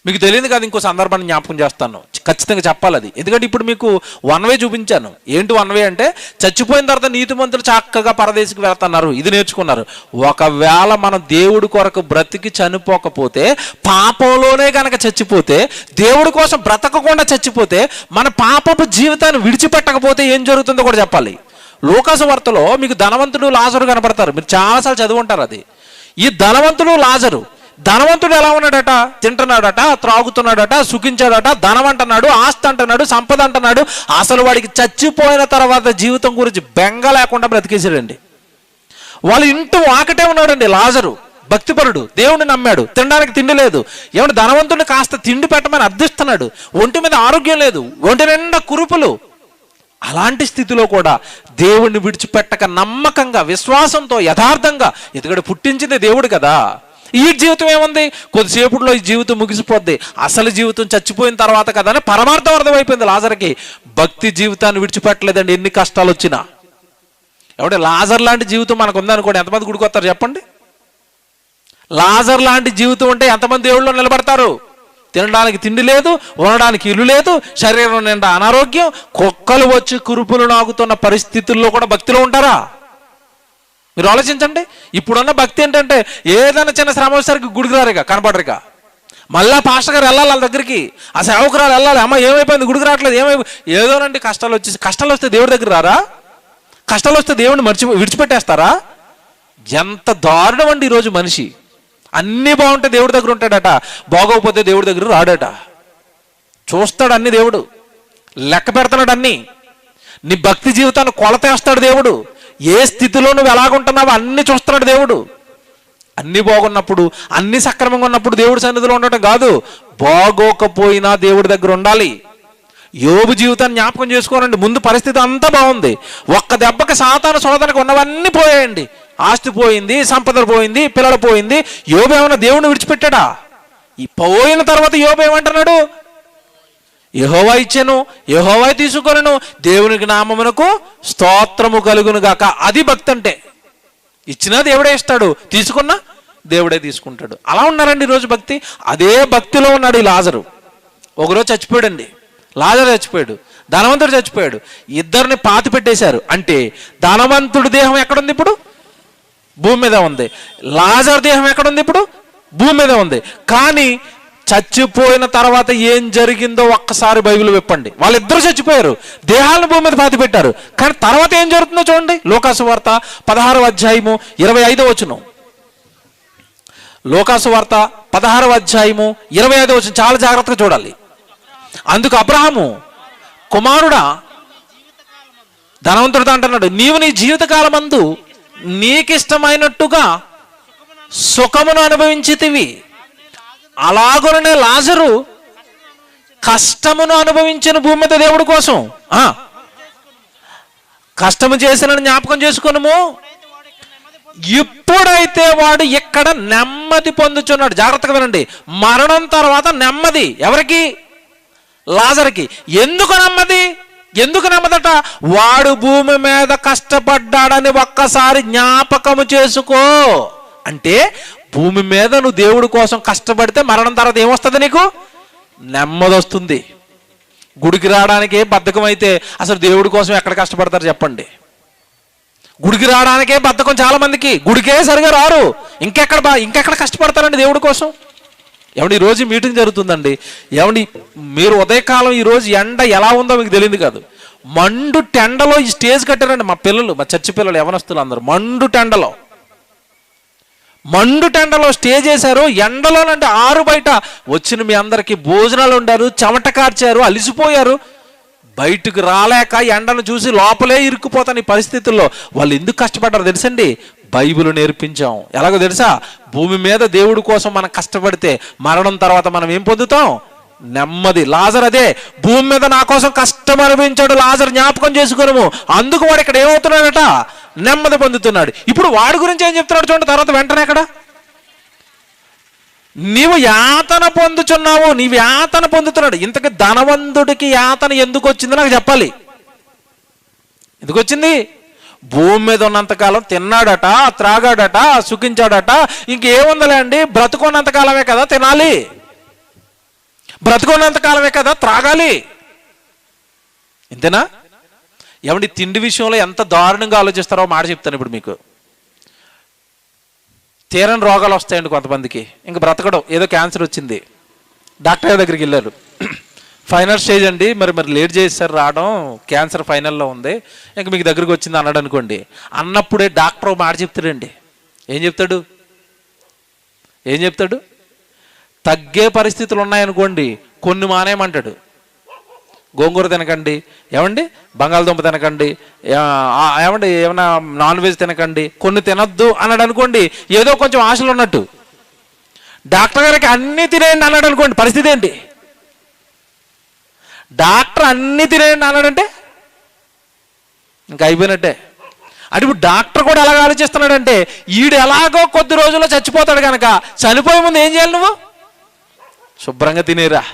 మీకు తెలియదు కదా, ఇంకో సందర్భాన్ని జ్ఞాపకం చేస్తాను, ఖచ్చితంగా చెప్పాలి అది. ఎందుకంటే ఇప్పుడు మీకు 1 వే చూపించాను. ఏంటి 1 వే అంటే, చచ్చిపోయిన తర్వాత నీతిమంతులు చక్కగా పరదేశికి వెళ్తున్నారు, ఇది నేర్చుకున్నారు. ఒకవేళ మనం దేవుడి కొరకు బ్రతికి చనిపోకపోతే, పాపంలోనే కనుక చచ్చిపోతే, దేవుడి కోసం బ్రతకకుండా చచ్చిపోతే, మన పాపపు జీవితాన్ని విడిచిపెట్టకపోతే ఏం జరుగుతుందో కూడా చెప్పాలి. లూకాసు వార్తలో మీకు ధనవంతుడు, లాజరు కనపడతారు. మీరు చాలాసార్లు చదువుంటారు అది. ఈ ధనవంతుడు, లాజరు. ధనవంతుడు ఎలా ఉన్నాడట? తింటున్నాడట, త్రాగుతున్నాడట, సుఖించాడట, ధనం అంటున్నాడు, ఆస్తి అంటున్నాడు, సంపద అంటున్నాడు. అసలు వాడికి చచ్చిపోయిన తర్వాత జీవితం గురించి బెంగ లేకుండా బ్రతికేసాడండి. వాళ్ళ ఇంటి వాకటే ఉన్నాడండి లాజరు. భక్తిపరుడు, దేవుడిని నమ్మాడు, తినడానికి తిండి లేదు. ఏమంటే ధనవంతుడిని కాస్త తిండి పెట్టమని అర్థిస్తున్నాడు. ఒంటి మీద ఆరోగ్యం లేదు, ఒంటి నిండా కురుపులు. అలాంటి స్థితిలో కూడా దేవుడిని విడిచిపెట్టక నమ్మకంగా, విశ్వాసంతో, యథార్థంగా, ఎందుకంటే పుట్టించింది దేవుడు కదా. ఈ జీవితం ఏముంది? కొద్దిసేపుట్లో ఈ జీవితం ముగిసిపోద్ది, అసలు జీవితం చచ్చిపోయిన తర్వాత కదా అని పరమార్థం అర్థమైపోయింది లాజర్కి. భక్తి జీవితాన్ని విడిచిపెట్టలేదండి ఎన్ని కష్టాలు వచ్చినా. ఏమంటే లాజర్ లాంటి జీవితం మనకు ఉందనుకోండి, ఎంతమంది గుడికి వస్తారు చెప్పండి? లాజర్ లాంటి జీవితం ఉంటే ఎంతమంది దేవుళ్ళో నిలబడతారు? తినడానికి తిండి లేదు, ఉండడానికి ఇల్లు లేదు, శరీరం నిండా అనారోగ్యం, కుక్కలు వచ్చి కురుపులు నాగుతున్న పరిస్థితుల్లో కూడా భక్తిలో ఉంటారా? మీరు ఆలోచించండి. ఇప్పుడున్న భక్తి ఏంటంటే, ఏదైనా చిన్న శ్రమ వచ్చేసరికి గుడికి రారుగా, కనపడరుగా. మళ్ళా పాస్టర్ గారు వెళ్ళాలి వాళ్ళ దగ్గరికి, ఆ సేవకురాలు వెళ్ళాలి, అమ్మ ఏమైపోయింది గుడికి రావట్లేదు, ఏదోనండి కష్టాలు వస్తే దేవుడి దగ్గర రారా? కష్టాలు వస్తే దేవుడిని విడిచిపెట్టేస్తారా? ఎంత దారుణం అండి ఈరోజు మనిషి. అన్నీ బాగుంటే దేవుడి దగ్గర ఉంటాడట, బాగోకపోతే దేవుడి దగ్గర రాడట. చూస్తాడు అన్ని దేవుడు, లెక్క పెడతాడు అన్ని. నీ భక్తి జీవితాన్ని కొలతేస్తాడు దేవుడు. ఏ స్థితిలో నువ్వు ఎలాగుంటున్నావో అన్ని చూస్తున్నాడు దేవుడు. అన్ని బాగున్నప్పుడు, అన్ని సక్రమంగా ఉన్నప్పుడు దేవుడి సన్నిధిలో ఉండటం కాదు, బాగోకపోయినా దేవుడి దగ్గర ఉండాలి. యోబు జీవితాన్ని జ్ఞాపకం చేసుకోనండి. ముందు పరిస్థితి అంతా బాగుంది, ఒక్క దెబ్బకి సాతాను శోధనకు ఉన్నవన్నీ పోయాయండి. ఆస్తి పోయింది, సంపదలు పోయింది, పిల్లలు పోయింది. యోబు ఏమైనా దేవుడిని విడిచిపెట్టాడా? ఈ పోయిన తర్వాత యోబు ఏమంటున్నాడు? యెహోవా ఇచ్చెను, యెహోవా తీసుకొనెను, దేవునికి నామమునకు స్తోత్రము కలుగును గాక. అది భక్తి అంటే. ఇచ్చినా దేవుడే ఇస్తాడు, తీసుకున్నా దేవుడే తీసుకుంటాడు. అలా ఉన్నారండి ఈరోజు భక్తి. అదే భక్తిలో ఉన్నాడు ఈ లాజరు. ఒకరోజు చచ్చిపోయాడండి. లాజరు చచ్చిపోయాడు, ధనవంతుడు చచ్చిపోయాడు. ఇద్దరిని పాతి పెట్టేశారు. అంటే ధనవంతుడి దేహం ఎక్కడుంది ఇప్పుడు? భూమి మీద ఉంది. లాజరు దేహం ఎక్కడుంది ఇప్పుడు? భూమి మీద ఉంది. కానీ చచ్చిపోయిన తర్వాత ఏం జరిగిందో ఒక్కసారి బైబిల్ విప్పండి. వాళ్ళిద్దరూ చచ్చిపోయారు, దేహాలను భూమి మీద పాతి పెట్టారు. కానీ తర్వాత ఏం జరుగుతుందో చూడండి. లోకాసు వార్త 16వ అధ్యాయము 25వ వచనం. లోకాసు వార్త 16వ అధ్యాయము 25వ వచనం చాలా జాగ్రత్తగా చూడాలి. అందుకు అబ్రహాము, కుమారుడా, ధనవంతుడితో అంటున్నాడు, నీవు నీ జీవితకాలమందు నీకిష్టమైనట్టుగా సుఖమును అనుభవించితివి, అలాగునే లాజరు కష్టమును అనుభవించిన భూమి మీద దేవుడి కోసం. కష్టము చేసిన జ్ఞాపకం చేసుకున్నాము. ఇప్పుడైతే వాడు ఇక్కడ నెమ్మది పొందుచున్నాడు. జాగ్రత్తగా వినండి. మరణం తర్వాత నెమ్మది ఎవరికి? లాజరుకి. ఎందుకు నెమ్మది? ఎందుకు నెమ్మదట? వాడు భూమి మీద కష్టపడ్డాడని ఒక్కసారి జ్ఞాపకము చేసుకో. అంటే భూమి మీద నువ్వు దేవుడి కోసం కష్టపడితే మరణం తర్వాత ఏమొస్తుంది? నీకు నెమ్మది వస్తుంది. గుడికి రావడానికే బద్ధకం అయితే అసలు దేవుడి కోసం ఎక్కడ కష్టపడతారు చెప్పండి? గుడికి రావడానికే బద్ధకం చాలా మందికి, గుడికే సరిగా రారు. ఇంకెక్కడ కష్టపడతారండి దేవుడి కోసం? ఏమండి ఈరోజు మీటింగ్ జరుగుతుందండి. ఏమండి మీరు ఉదయకాలం ఈరోజు ఎండ ఎలా ఉందో మీకు తెలియదు కాదు. మండు టెండలో ఈ స్టేజ్ కట్టారండి మా పిల్లలు, మా చర్చి పిల్లలు, యవనస్తులు అందరూ. మండు టెండలో స్టేజ్ చేశారు. ఎండలోనంటే ఆరు బయట వచ్చిన మీ అందరికీ భోజనాలు ఉండారు, చెమట కార్చారు, అలిసిపోయారు. బయటకు రాలేక ఎండను చూసి లోపలే ఇరుక్కుపోతాను ఈ పరిస్థితుల్లో. వాళ్ళు ఎందుకు కష్టపడ్డారు తెలుసండి? బైబిల్ నేర్పించాం. ఎలాగో తెలుసా? భూమి మీద దేవుడి కోసం మనం కష్టపడితే మరణం తర్వాత మనం ఏం పొందుతాం? నెమ్మది. లాజర్ అదే, భూమి మీద నా కోసం కష్టం అనుభవించాడు లాజర్, జ్ఞాపకం చేసుకున్నాము. అందుకు వాడు ఇక్కడ ఏమవుతున్నాడట? నెమ్మది పొందుతున్నాడు. ఇప్పుడు వాడి గురించి ఏం చెప్తున్నాడు చూడండి. తర్వాత వెంటనే అక్కడ నీవు యాతన పొందుచున్నావు, నీవు యాతన పొందుతున్నాడు. ఇంతకీ ధనవంతుడికి యాతన ఎందుకు వచ్చింది నాకు చెప్పాలి. ఎందుకు వచ్చింది? భూమి మీద ఉన్నంతకాలం తిన్నాడట, త్రాగాడట, సుఖించాడట. ఇంకేముందలే అండి, బ్రతుకున్నంతకాలమే కదా తినాలి, బ్రతుకున్నంతకాలమే కదా త్రాగాలి. ఇంతేనా? ఏమండి తిండి విషయంలో ఎంత దారుణంగా ఆలోచిస్తారో మాట చెప్తాను ఇప్పుడు మీకు. తీరని రోగాలు వస్తాయండి కొంతమందికి, ఇంక బ్రతకడం. ఏదో క్యాన్సర్ వచ్చింది, డాక్టర్ దగ్గరికి వెళ్ళారు. ఫైనల్ స్టేజ్ అండి, మరి లేట్ చేశారు రావడం, క్యాన్సర్ ఫైనల్లో ఉంది, ఇంక మీకు దగ్గరికి వచ్చింది అన్నాడు అనుకోండి. అన్నప్పుడే డాక్టర్ మాట చెప్తాడండి. ఏం చెప్తాడు? తగ్గే పరిస్థితులు ఉన్నాయనుకోండి, కొన్ని మానేయమంటాడు. గోంగూర తినకండి, ఏమండి బంగాళదుంప తినకండి, ఏమండి ఏమైనా నాన్ వెజ్ తినకండి, కొన్ని తినొద్దు అన్నాడు అనుకోండి. ఏదో కొంచెం ఆశలు ఉన్నట్టు. డాక్టర్ గారికి అన్నీ తినేయండి అన్నాడు అనుకోండి, పరిస్థితి ఏంటి? డాక్టర్ అన్నీ తినేయండి అన్నాడంటే ఇంకా అయిపోయినట్టే. అంటే ఇప్పుడు డాక్టర్ కూడా ఎలాగ ఆలోచిస్తున్నాడంటే, ఈడు ఎలాగో కొద్ది రోజుల్లో చచ్చిపోతాడు కనుక చనిపోయే ముందు ఏం చేయాలి? నువ్వు శుభ్రంగా తినేరా.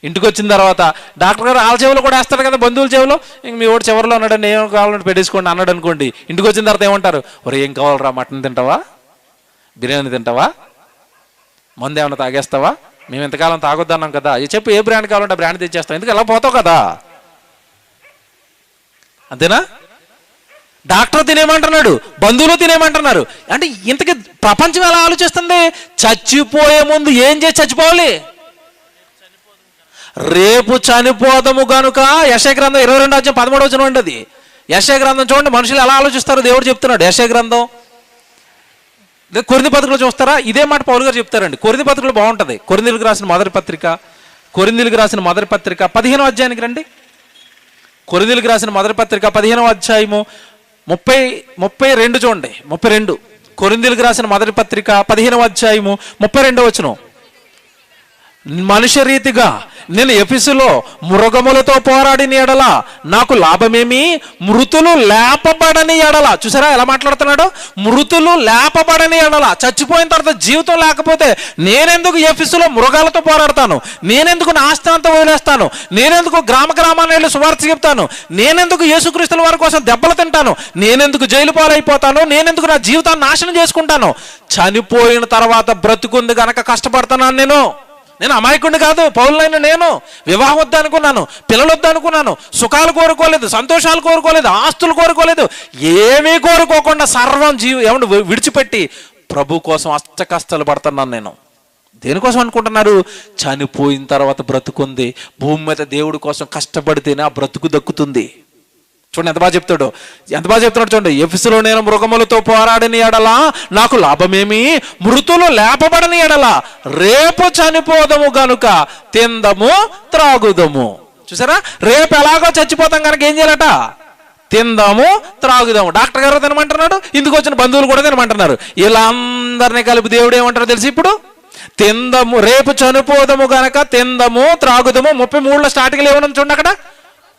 ఇంటికి వచ్చిన తర్వాత డాక్టర్ గారు వాళ్ళ చెవులో కూడా వేస్తాడు కదా, బంధువుల చెవులో. ఇంక మీ ఓడి చివరిలో ఉన్నాడని ఏం కావాలంటే పెట్టేసుకోండి అన్నాడు అనుకోండి. ఇంటికి వచ్చిన తర్వాత ఏమంటారు? ఒరే ఏం కావాలరా, మటన్ తింటావా, బిర్యానీ తింటావా, మందు ఏమైనా తాగేస్తావా? మేము ఎంతకాలం తాగొద్దన్నాం కదా, చెప్పు ఏ బ్రాండ్ కావాలంటే ఆ బ్రాండ్ తెచ్చేస్తాం, ఎందుకు ఎలా పోతావు కదా. అంతేనా? డాక్టర్ తినేమంటున్నాడు, బంధువులు తినేమంటున్నారు. అంటే ఇంతకీ ప్రపంచం ఎలా ఆలోచిస్తుంది? చచ్చిపోయే ముందు ఏం చేసి చచ్చిపోవాలి? రేపు చనిపోదము కనుక. యెషయా గ్రంథం 22:13 ఉండదు. యెషయా గ్రంథం చూడండి, మనుషులు ఎలా ఆలోచిస్తారో దేవుడు చెప్తున్నాడు. యెషయా గ్రంథం, కొరింథీ పత్రికలో చూస్తారా? ఇదే మాట పౌలు గారు చెప్తారండి. కొరింథీ పత్రికలో బాగుంటుంది. కొరింథీయులకు రాసిన మొదటి పత్రిక 15వ అధ్యాయానికి రండి. కొరింథీయులకు రాసిన మొదటి పత్రిక 15వ అధ్యాయము 32 చూడండి. 32 కొరింథీయులకు రాసిన మొదటి పత్రిక 15వ అధ్యాయము 32వ వచనం. మనుష్య రీతిగా నేను ఎఫెసులో మృగములతో పోరాడిన ఎడల నాకు లాభమేమి, మృతులు లేపబడని ఎడల. చూసారా ఎలా మాట్లాడుతున్నాడు? మృతులు లేపబడని ఎడల, చచ్చిపోయిన తర్వాత జీవితం లేకపోతే నేనెందుకు ఎఫెసులో మృగాలతో పోరాడతాను, నేనెందుకు నా ఆస్తి అంతా వదిలేస్తాను, నేనెందుకు గ్రామాన్ని వెళ్ళి సువార్త చెప్తాను, నేనెందుకు యేసుక్రీస్తుల వారి కోసం దెబ్బలు తింటాను, నేనెందుకు జైలు పాలైపోతాను, నేనెందుకు నా జీవితాన్ని నాశనం చేసుకుంటాను, చనిపోయిన తర్వాత బ్రతుకుంది గనక కష్టపడుతున్నాను. నేను అమాయకుడిని కాదు, పౌలునైన నేను వివాహం వద్దు అనుకున్నాను, పిల్లలు వద్దు అనుకున్నాను, సుఖాలు కోరుకోలేదు, సంతోషాలు కోరుకోలేదు, ఆస్తులు కోరుకోలేదు, ఏమీ కోరుకోకుండా సర్వం ఏమంటే విడిచిపెట్టి ప్రభు కోసం అష్ట కష్టాలు పడుతున్నాను. నేను దేనికోసం అనుకుంటున్నారు? చనిపోయిన తర్వాత బ్రతుకుంది, భూమి మీద దేవుడి కోసం కష్టపడితేనే ఆ బ్రతుకు దక్కుతుంది. చూడండి ఎంత బాగా చెప్తున్నాడు చూడండి. ఎఫెసులో నేను మృగములతో పోరాడిన ఎడల నాకు లాభమేమి, మృతులు లేపబడని ఎడల రేపు చనిపోదము గనుక తిందము త్రాగుదము. చూసారా, రేపు ఎలాగో చచ్చిపోతాం కనుక ఏం చేయాలట? తిందాము త్రాగుదాము. డాక్టర్ గారు తినమంటున్నాడు, ఇందుకు వచ్చిన బంధువులు కూడా తినమంటున్నారు. ఇలా అందరినీ కలిపి దేవుడు ఏమంటారో తెలిసి ఇప్పుడు తిందము, రేపు చనిపోదము గనక తిందము త్రాగుదము. 33లో స్టార్టింగ్లో ఏమన్నా చూడండి అక్కడ,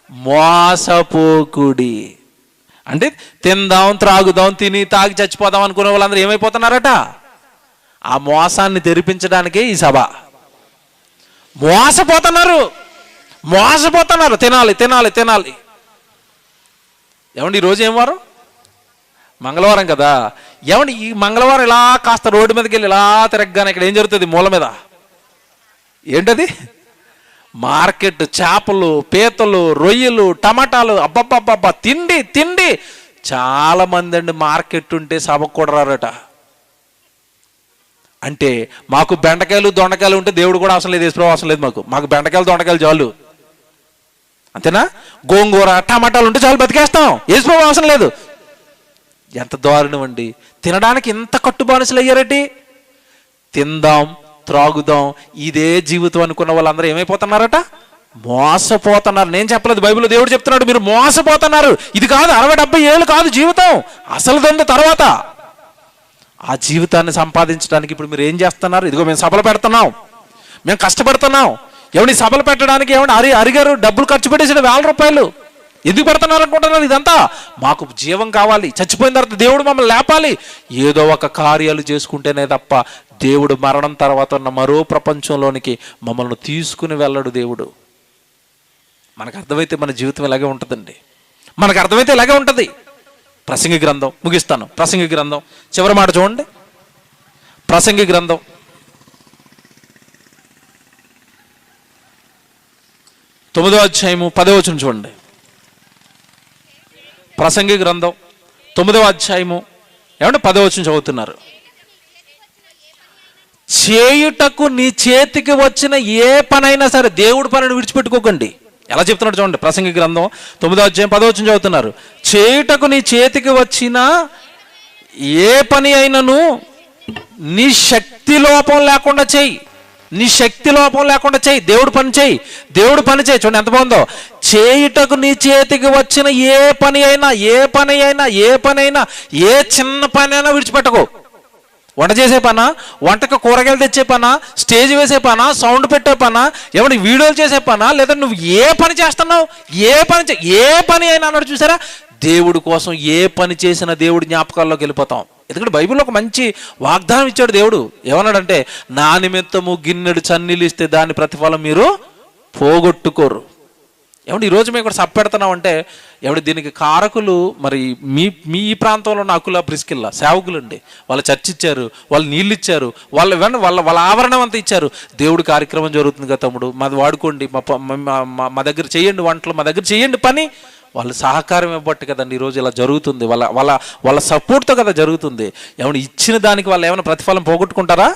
మోసపోకుడి. అంటే తిందాం త్రాగుదాం, తిని తాగి చచ్చిపోదాం అనుకునే వాళ్ళందరూ ఏమైపోతున్నారట? ఆ మోసాన్ని తెరిపించడానికే ఈ సభ. మోసపోతున్నారు. తినాలి తినాలి తినాలి. ఏమండి ఈరోజు ఏం వారం? మంగళవారం కదా. ఏమండి ఈ మంగళవారం ఇలా కాస్త రోడ్డు మీదకి వెళ్ళి ఇలా తిరగగానే ఇక్కడ ఏం జరుగుతుంది? మూల మీద ఏంటది? మార్కెట్. చేపలు, పీతలు, రొయ్యలు, టమాటాలు, అబ్బబ్బబ్బబ్బా, తిండి తిండి. చాలా మంది అండి మార్కెట్ ఉంటే సభకు కూడా రారట. అంటే మాకు బెండకాయలు దొండకాయలు ఉంటే దేవుడు కూడా అవసరం లేదు, యేసుప్రభువు అవసరం లేదు. మాకు బెండకాయలు దొండకాయలు చాలు, అంతేనా? గోంగూర టమాటాలు ఉంటే చాలు, బతికేస్తాం, యేసుప్రభువు అవసరం లేదు. ఎంత దారుణం అండి! తినడానికి ఇంత కట్టుబానిసలు అయ్యారటి. తిందాం త్రాగుదాం ఇదే జీవితం అనుకున్న వాళ్ళందరూ ఏమైపోతున్నారట? మోసపోతున్నారు. నేను చెప్పలేదు, బైబిల్లో దేవుడు చెప్తున్నాడు మీరు మోసపోతున్నారు. ఇది కాదు 60-70 ఏళ్ళు కాదు జీవితం, అసలు దొంగ తర్వాత. ఆ జీవితాన్ని సంపాదించడానికి ఇప్పుడు మీరు ఏం చేస్తున్నారు? ఇదిగో మేము సభలు పెడుతున్నాం, మేము కష్టపడుతున్నాం. ఎవడి సభలు పెట్టడానికి ఏమంటే అరిగారు డబ్బులు ఖర్చు పెట్టేసిన 1000 రూపాయలు ఎందుకు పెడుతున్నారు అనుకుంటున్నారు? ఇదంతా మాకు జీవం కావాలి, చచ్చిపోయిన తర్వాత దేవుడు మమ్మల్ని లేపాలి, ఏదో ఒక కార్యాలు చేసుకుంటేనే తప్ప దేవుడు మరణం తర్వాత ఉన్న మరో ప్రపంచంలోనికి మమ్మల్ని తీసుకుని వెళ్ళడు దేవుడు. మనకు అర్థమైతే మన జీవితం ఇలాగే ఉంటుందండి. మనకు అర్థమైతే ఇలాగే ఉంటుంది. ప్రసంగి గ్రంథం, ముగిస్తాను. ప్రసంగి గ్రంథం చివరి మాట చూడండి. ప్రసంగి గ్రంథం 9వ అధ్యాయము 10వ వచనం చూడండి. ప్రసంగి గ్రంథం 9వ అధ్యాయము 10వ వచనం చదువుతున్నారు. చేయుటకు నీ చేతికి వచ్చిన ఏ పనైనా సరే, దేవుడి పనిని విడిచిపెట్టుకోకండి. ఎలా చెప్తున్నాడు చూడండి. ప్రసంగి గ్రంథం 9వ అధ్యాయం 10వ వచనం చదువుతున్నారు. చేయుటకు నీ చేతికి వచ్చిన ఏ పని అయినను నీ శక్తి లోపం లేకుండా చెయ్యి. నీ శక్తి లోపం లేకుండా చెయ్యి. దేవుడు పని చేయి, దేవుడు పని చేయి. చూడండి ఎంత బాగుందో. చేయుటకు నీ చేతికి వచ్చిన ఏ పని అయినా ఏ చిన్న పని అయినా విడిచిపెట్టకు. వంట చేసే పనా, వంటకు కూరగాయలు తెచ్చే పనా, స్టేజ్ వేసే పనా, సౌండ్ పెట్టే పనా, ఏమన్నా వీడియోలు చేసే పనా, లేదా నువ్వు ఏ పని చేస్తున్నావు, ఏ పని అయినా అన్నాడు. చూసారా, దేవుడి కోసం ఏ పని చేసినా దేవుడి జ్ఞాపకాల్లోకి వెళ్ళిపోతాం. ఎందుకంటే బైబిల్లో ఒక మంచి వాగ్దానం ఇచ్చాడు దేవుడు. ఏమన్నాడంటే, నా నిమిత్తము గిన్నెడు చన్నీళ్ళు ఇస్తే దాని ప్రతిఫలం మీరు పోగొట్టుకోరు. ఏమంటే ఈరోజు మేము ఇక్కడ సప్పెడుతున్నాం అంటే ఏమంటే దీనికి కారకులు మరి మీ ఈ ప్రాంతంలో ఉన్న అకుల ప్రిస్కిల్లా సేవకులు అండి. వాళ్ళు చర్చ ఇచ్చారు, వాళ్ళు నీళ్ళు ఇచ్చారు, వాళ్ళ ఆవరణం అంతా ఇచ్చారు. దేవుడి కార్యక్రమం జరుగుతుంది కదా తమ్ముడు, మాది వాడుకోండి, మా దగ్గర చేయండి వంటలు, మా దగ్గర చేయండి పని. వాళ్ళు సహకారం ఇవ్వబట్టి కదండి ఈరోజు ఇలా జరుగుతుంది. వాళ్ళ సపోర్ట్తో కదా జరుగుతుంది. ఏమైనా ఇచ్చిన దానికి వాళ్ళు ఏమైనా ప్రతిఫలం పోగొట్టుకుంటారా?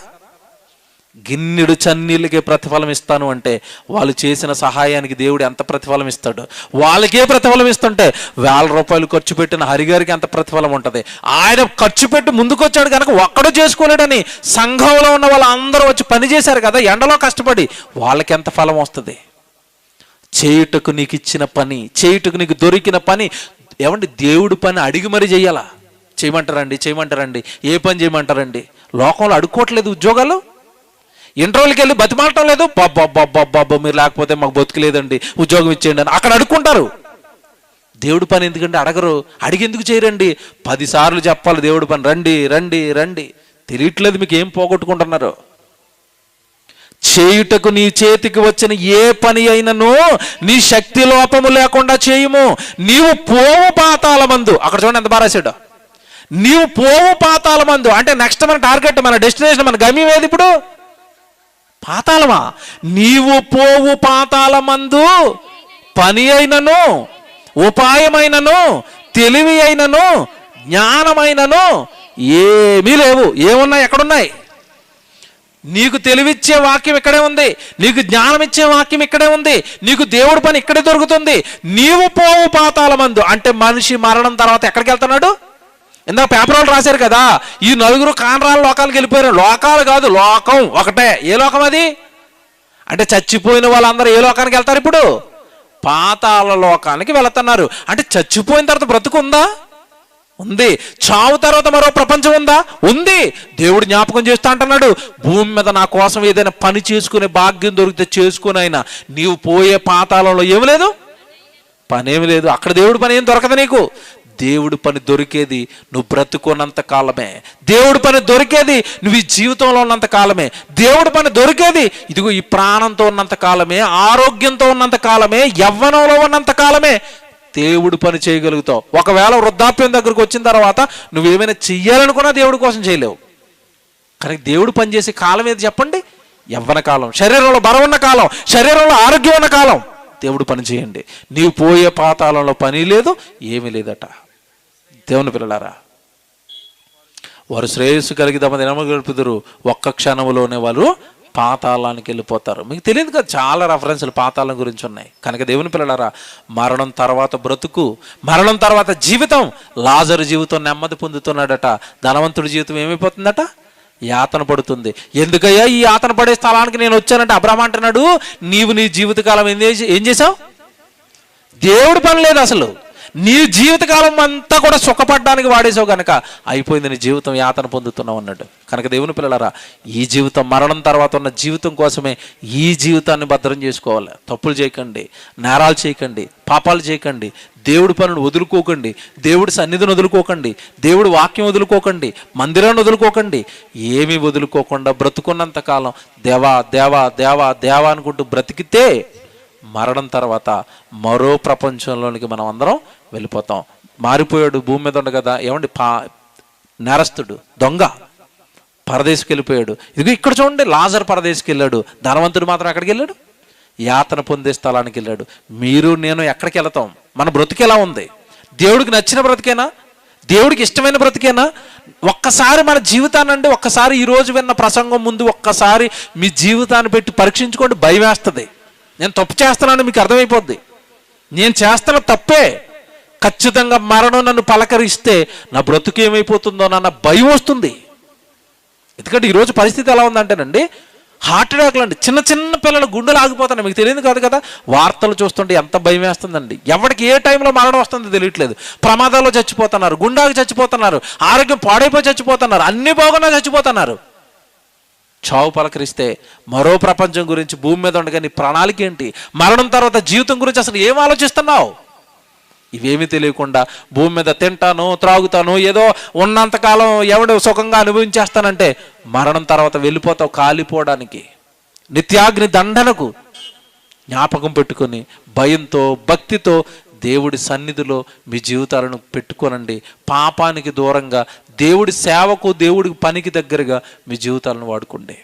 గిన్నెడు చన్నీళ్ళకే ప్రతిఫలం ఇస్తాను అంటే వాళ్ళు చేసిన సహాయానికి దేవుడు ఎంత ప్రతిఫలం ఇస్తాడు? వాళ్ళకే ప్రతిఫలం ఇస్తుంటే 1000 రూపాయలు ఖర్చు పెట్టిన హరిగారికి ఎంత ప్రతిఫలం ఉంటుంది? ఆయన ఖర్చు పెట్టి ముందుకొచ్చాడు కనుక ఒక్కడో చేసుకోలేడని సంఘంలో ఉన్న వాళ్ళందరూ వచ్చి పని చేశారు కదా, ఎండలో కష్టపడి, వాళ్ళకి ఎంత ఫలం వస్తుంది? చేయుటకు నీకు ఇచ్చిన పని, చేయుటకు నీకు దొరికిన పని, ఏమంటే దేవుడి పని అడిగి మరీ చెయ్యాలా? చేయమంటారండి, ఏ పని చేయమంటారండి? లోకంలో అడుక్కోవట్లేదు ఉద్యోగాలు, ఇంటర్వ్యూకి వెళ్ళి బతిమాలటం లేదు, బాబ్బా మీరు లేకపోతే మాకు బతుకులేదండి, ఉద్యోగం ఇచ్చేయండి అని అక్కడ అడుక్కుంటారు. దేవుడి పని ఎందుకంటే అడగరు. అడిగెందుకు చేయరండి? 10 సార్లు చెప్పాలి దేవుడి పని, రండి రండి రండి. తెలియట్లేదు మీకు ఏం పోగొట్టుకుంటున్నారు. చేయుటకు నీ చేతికి వచ్చిన ఏ పని అయినను నీ శక్తి లోపము లేకుండా చేయము. నీవు పోవు పాతాళమందు, అక్కడ చూడండి ఎంత బాగా రాశాడు, నీవు పోవు పాతాళమందు అంటే నెక్స్ట్ మన టార్గెట్, మన డెస్టినేషన్, మన గమ్యం ఏది ఇప్పుడు? పాతాళమా? నీవు పోవు పాతాళమందు పని అయినను, ఉపాయమైనను, తెలివి అయినను, జ్ఞానమైనను ఏమీ లేవు. ఏమున్నాయి? ఎక్కడున్నాయి? నీకు తెలివిచ్చే వాక్యం ఇక్కడే ఉంది, నీకు జ్ఞానం ఇచ్చే వాక్యం ఇక్కడే ఉంది, నీకు దేవుడి పని ఇక్కడే దొరుకుతుంది. నీవు పోవు పాతాళమందు అంటే మనిషి మరణం తర్వాత ఎక్కడికి వెళ్తున్నాడు? ఇందాక పేపర్ వాళ్ళు రాశారు కదా, ఈ 4 కానరాల లోకాలకు వెళ్ళిపోయారు. లోకాలు కాదు, లోకం ఒకటే. ఏ లోకం అది? అంటే చచ్చిపోయిన వాళ్ళందరూ ఏ లోకానికి వెళ్తారు ఇప్పుడు? పాతాళ లోకానికి వెళుతున్నారు. అంటే చచ్చిపోయిన తర్వాత బ్రతుకు ఉందా? ఉంది. చావు తర్వాత మరో ప్రపంచం ఉందా? ఉంది. దేవుడు జ్ఞాపకం చేస్తా అంటున్నాడు, భూమి మీద నా కోసం ఏదైనా పని చేసుకునే భాగ్యం దొరికితే చేసుకుని అయినా నీవు పోయే పాతాళంలో ఏమి లేదు, పనేమి లేదు. అక్కడ దేవుడి పని ఏం దొరకదు నీకు. దేవుడి పని దొరికేది నువ్వు బ్రతుకున్నంత కాలమే. దేవుడి పని దొరికేది నువ్వు ఈ జీవితంలో ఉన్నంత కాలమే. దేవుడి పని దొరికేది ఇదిగో ఈ ప్రాణంతో ఉన్నంత కాలమే, ఆరోగ్యంతో ఉన్నంత కాలమే, యవ్వనంలో ఉన్నంత కాలమే దేవుడి పని చేయగలుగుతావు. ఒకవేళ వృద్ధాప్యం దగ్గరకు వచ్చిన తర్వాత నువ్వేమైనా చెయ్యాలనుకున్నా దేవుడి కోసం చేయలేవు. కానీ దేవుడు పనిచేసే కాలం ఏది చెప్పండి? యవ్వన కాలం, శరీరంలో బలం ఉన్న కాలం, శరీరంలో ఆరోగ్యం ఉన్న కాలం. దేవుడు పని చేయండి. నీవు పోయే పాతాళంలో పని లేదు, ఏమీ లేదట. దేవుని పిల్లలారా, వారు శ్రేయస్సు కలిగి తమ దినము గడుపుదురు, ఒక్క క్షణంలోనే వారు పాతాళానికి వెళ్ళిపోతారు. మీకు తెలియదు కదా, చాలా రెఫరెన్స్లు పాతాళం గురించి ఉన్నాయి. కనుక దేవుని పిల్లలారా, మరణం తర్వాత బ్రతుకు, మరణం తర్వాత జీవితం. లాజరు జీవితం నెమ్మది పొందుతున్నాడట, ధనవంతుడి జీవితం ఏమైపోతుందట? యాతన పడుతుంది. ఎందుకయ్యా ఈ యాతన పడే స్థలానికి నేను వచ్చానంటే అబ్రహాం అంటున్నాడు, నీవు నీ జీవితకాలం ఏం చేసావు? దేవుడి పని లేదు అసలు. నీ జీవితకాలం అంతా కూడా సుఖపడ్డానికి వాడేసావు కనుక అయిపోయింది నీ జీవితం, యాతన పొందుతున్నావు అన్నాడు. కనుక దేవుని పిల్లలారా, ఈ జీవితం మరణం తర్వాత ఉన్న జీవితం కోసమే ఈ జీవితాన్ని భద్రం చేసుకోవాలి. తప్పులు చేయకండి, నేరాలు చేయకండి, పాపాలు చేయకండి, దేవుడి పనులు వదులుకోకండి, దేవుడి సన్నిధిని వదులుకోకండి, దేవుడి వాక్యం వదులుకోకండి, మందిరాన్ని వదులుకోకండి. ఏమీ వదులుకోకుండా బ్రతుకున్నంత కాలం దేవా దేవా దేవా దేవా అనుకుంటూ బ్రతికితే మరణం తర్వాత మరో ప్రపంచంలోనికి మనం అందరం వెళ్ళిపోతాం. మారిపోయాడు భూమి మీద ఉండ కదా, ఏమండి నేరస్తుడు, దొంగ పరదేశికి వెళ్ళిపోయాడు. ఇదిగో ఇక్కడ చూడండి, లాజర్ పరదేశికి వెళ్ళాడు, ధనవంతుడు మాత్రం ఎక్కడికి వెళ్ళాడు? యాతన పొందే స్థలానికి వెళ్ళాడు. మీరు నేను ఎక్కడికి వెళతాం? మన బ్రతుకు ఎలా ఉంది? దేవుడికి నచ్చిన బ్రతికేనా? దేవుడికి ఇష్టమైన బ్రతికేనా? ఒక్కసారి మన జీవితాన్ని ఒక్కసారి ఈరోజు విన్న ప్రసంగం ముందు ఒక్కసారి మీ జీవితాన్ని పెట్టి పరీక్షించుకోండి. భయం వేస్తుంది. నేను తప్పు చేస్తున్నాను మీకు అర్థమైపోద్ది. నేను చేస్తున్న తప్పే. ఖచ్చితంగా మరణం నన్ను పలకరిస్తే నా బ్రతుకు ఏమైపోతుందో అన్న భయం వస్తుంది. ఎందుకంటే ఈరోజు పరిస్థితి ఎలా ఉందంటేనండి, హార్ట్ అటాక్లు అండి, చిన్న చిన్న పిల్లలు గుండెలు ఆగిపోతున్నాయి. మీకు తెలియదు కాదు కదా, వార్తలు చూస్తుంటే ఎంత భయం వేస్తుందండి. ఎవరికి ఏ టైంలో మరణం వస్తుందో తెలియట్లేదు. ప్రమాదాల్లో చచ్చిపోతున్నారు, గుండాకి చచ్చిపోతున్నారు, ఆరోగ్యం పాడైపోయి చచ్చిపోతున్నారు, అన్ని బాగున్నా చచ్చిపోతున్నారు. చావు పలకరిస్తే మరో ప్రపంచం గురించి భూమి మీద ఉండగా నీ ప్రణాళిక ఏంటి? మరణం తర్వాత జీవితం గురించి అసలు ఏం ఆలోచిస్తున్నావు? ఇవేమీ తెలియకుండా భూమి మీద తింటాను, త్రాగుతాను, ఏదో ఉన్నంతకాలం ఎవడు సుఖంగా అనుభవించేస్తానంటే మరణం తర్వాత వెళ్ళిపోతావు కాలిపోవడానికి, నిత్యాగ్ని దండనకు. జ్ఞాపకం పెట్టుకొని భయంతో భక్తితో దేవుడి సన్నిధిలో మీ జీవితాలను పెట్టుకోనండి. పాపానికి దూరంగా దేవుడి సేవకు, దేవుడి పనికి దగ్గరగా మీ జీవితాలను వాడుకోండి.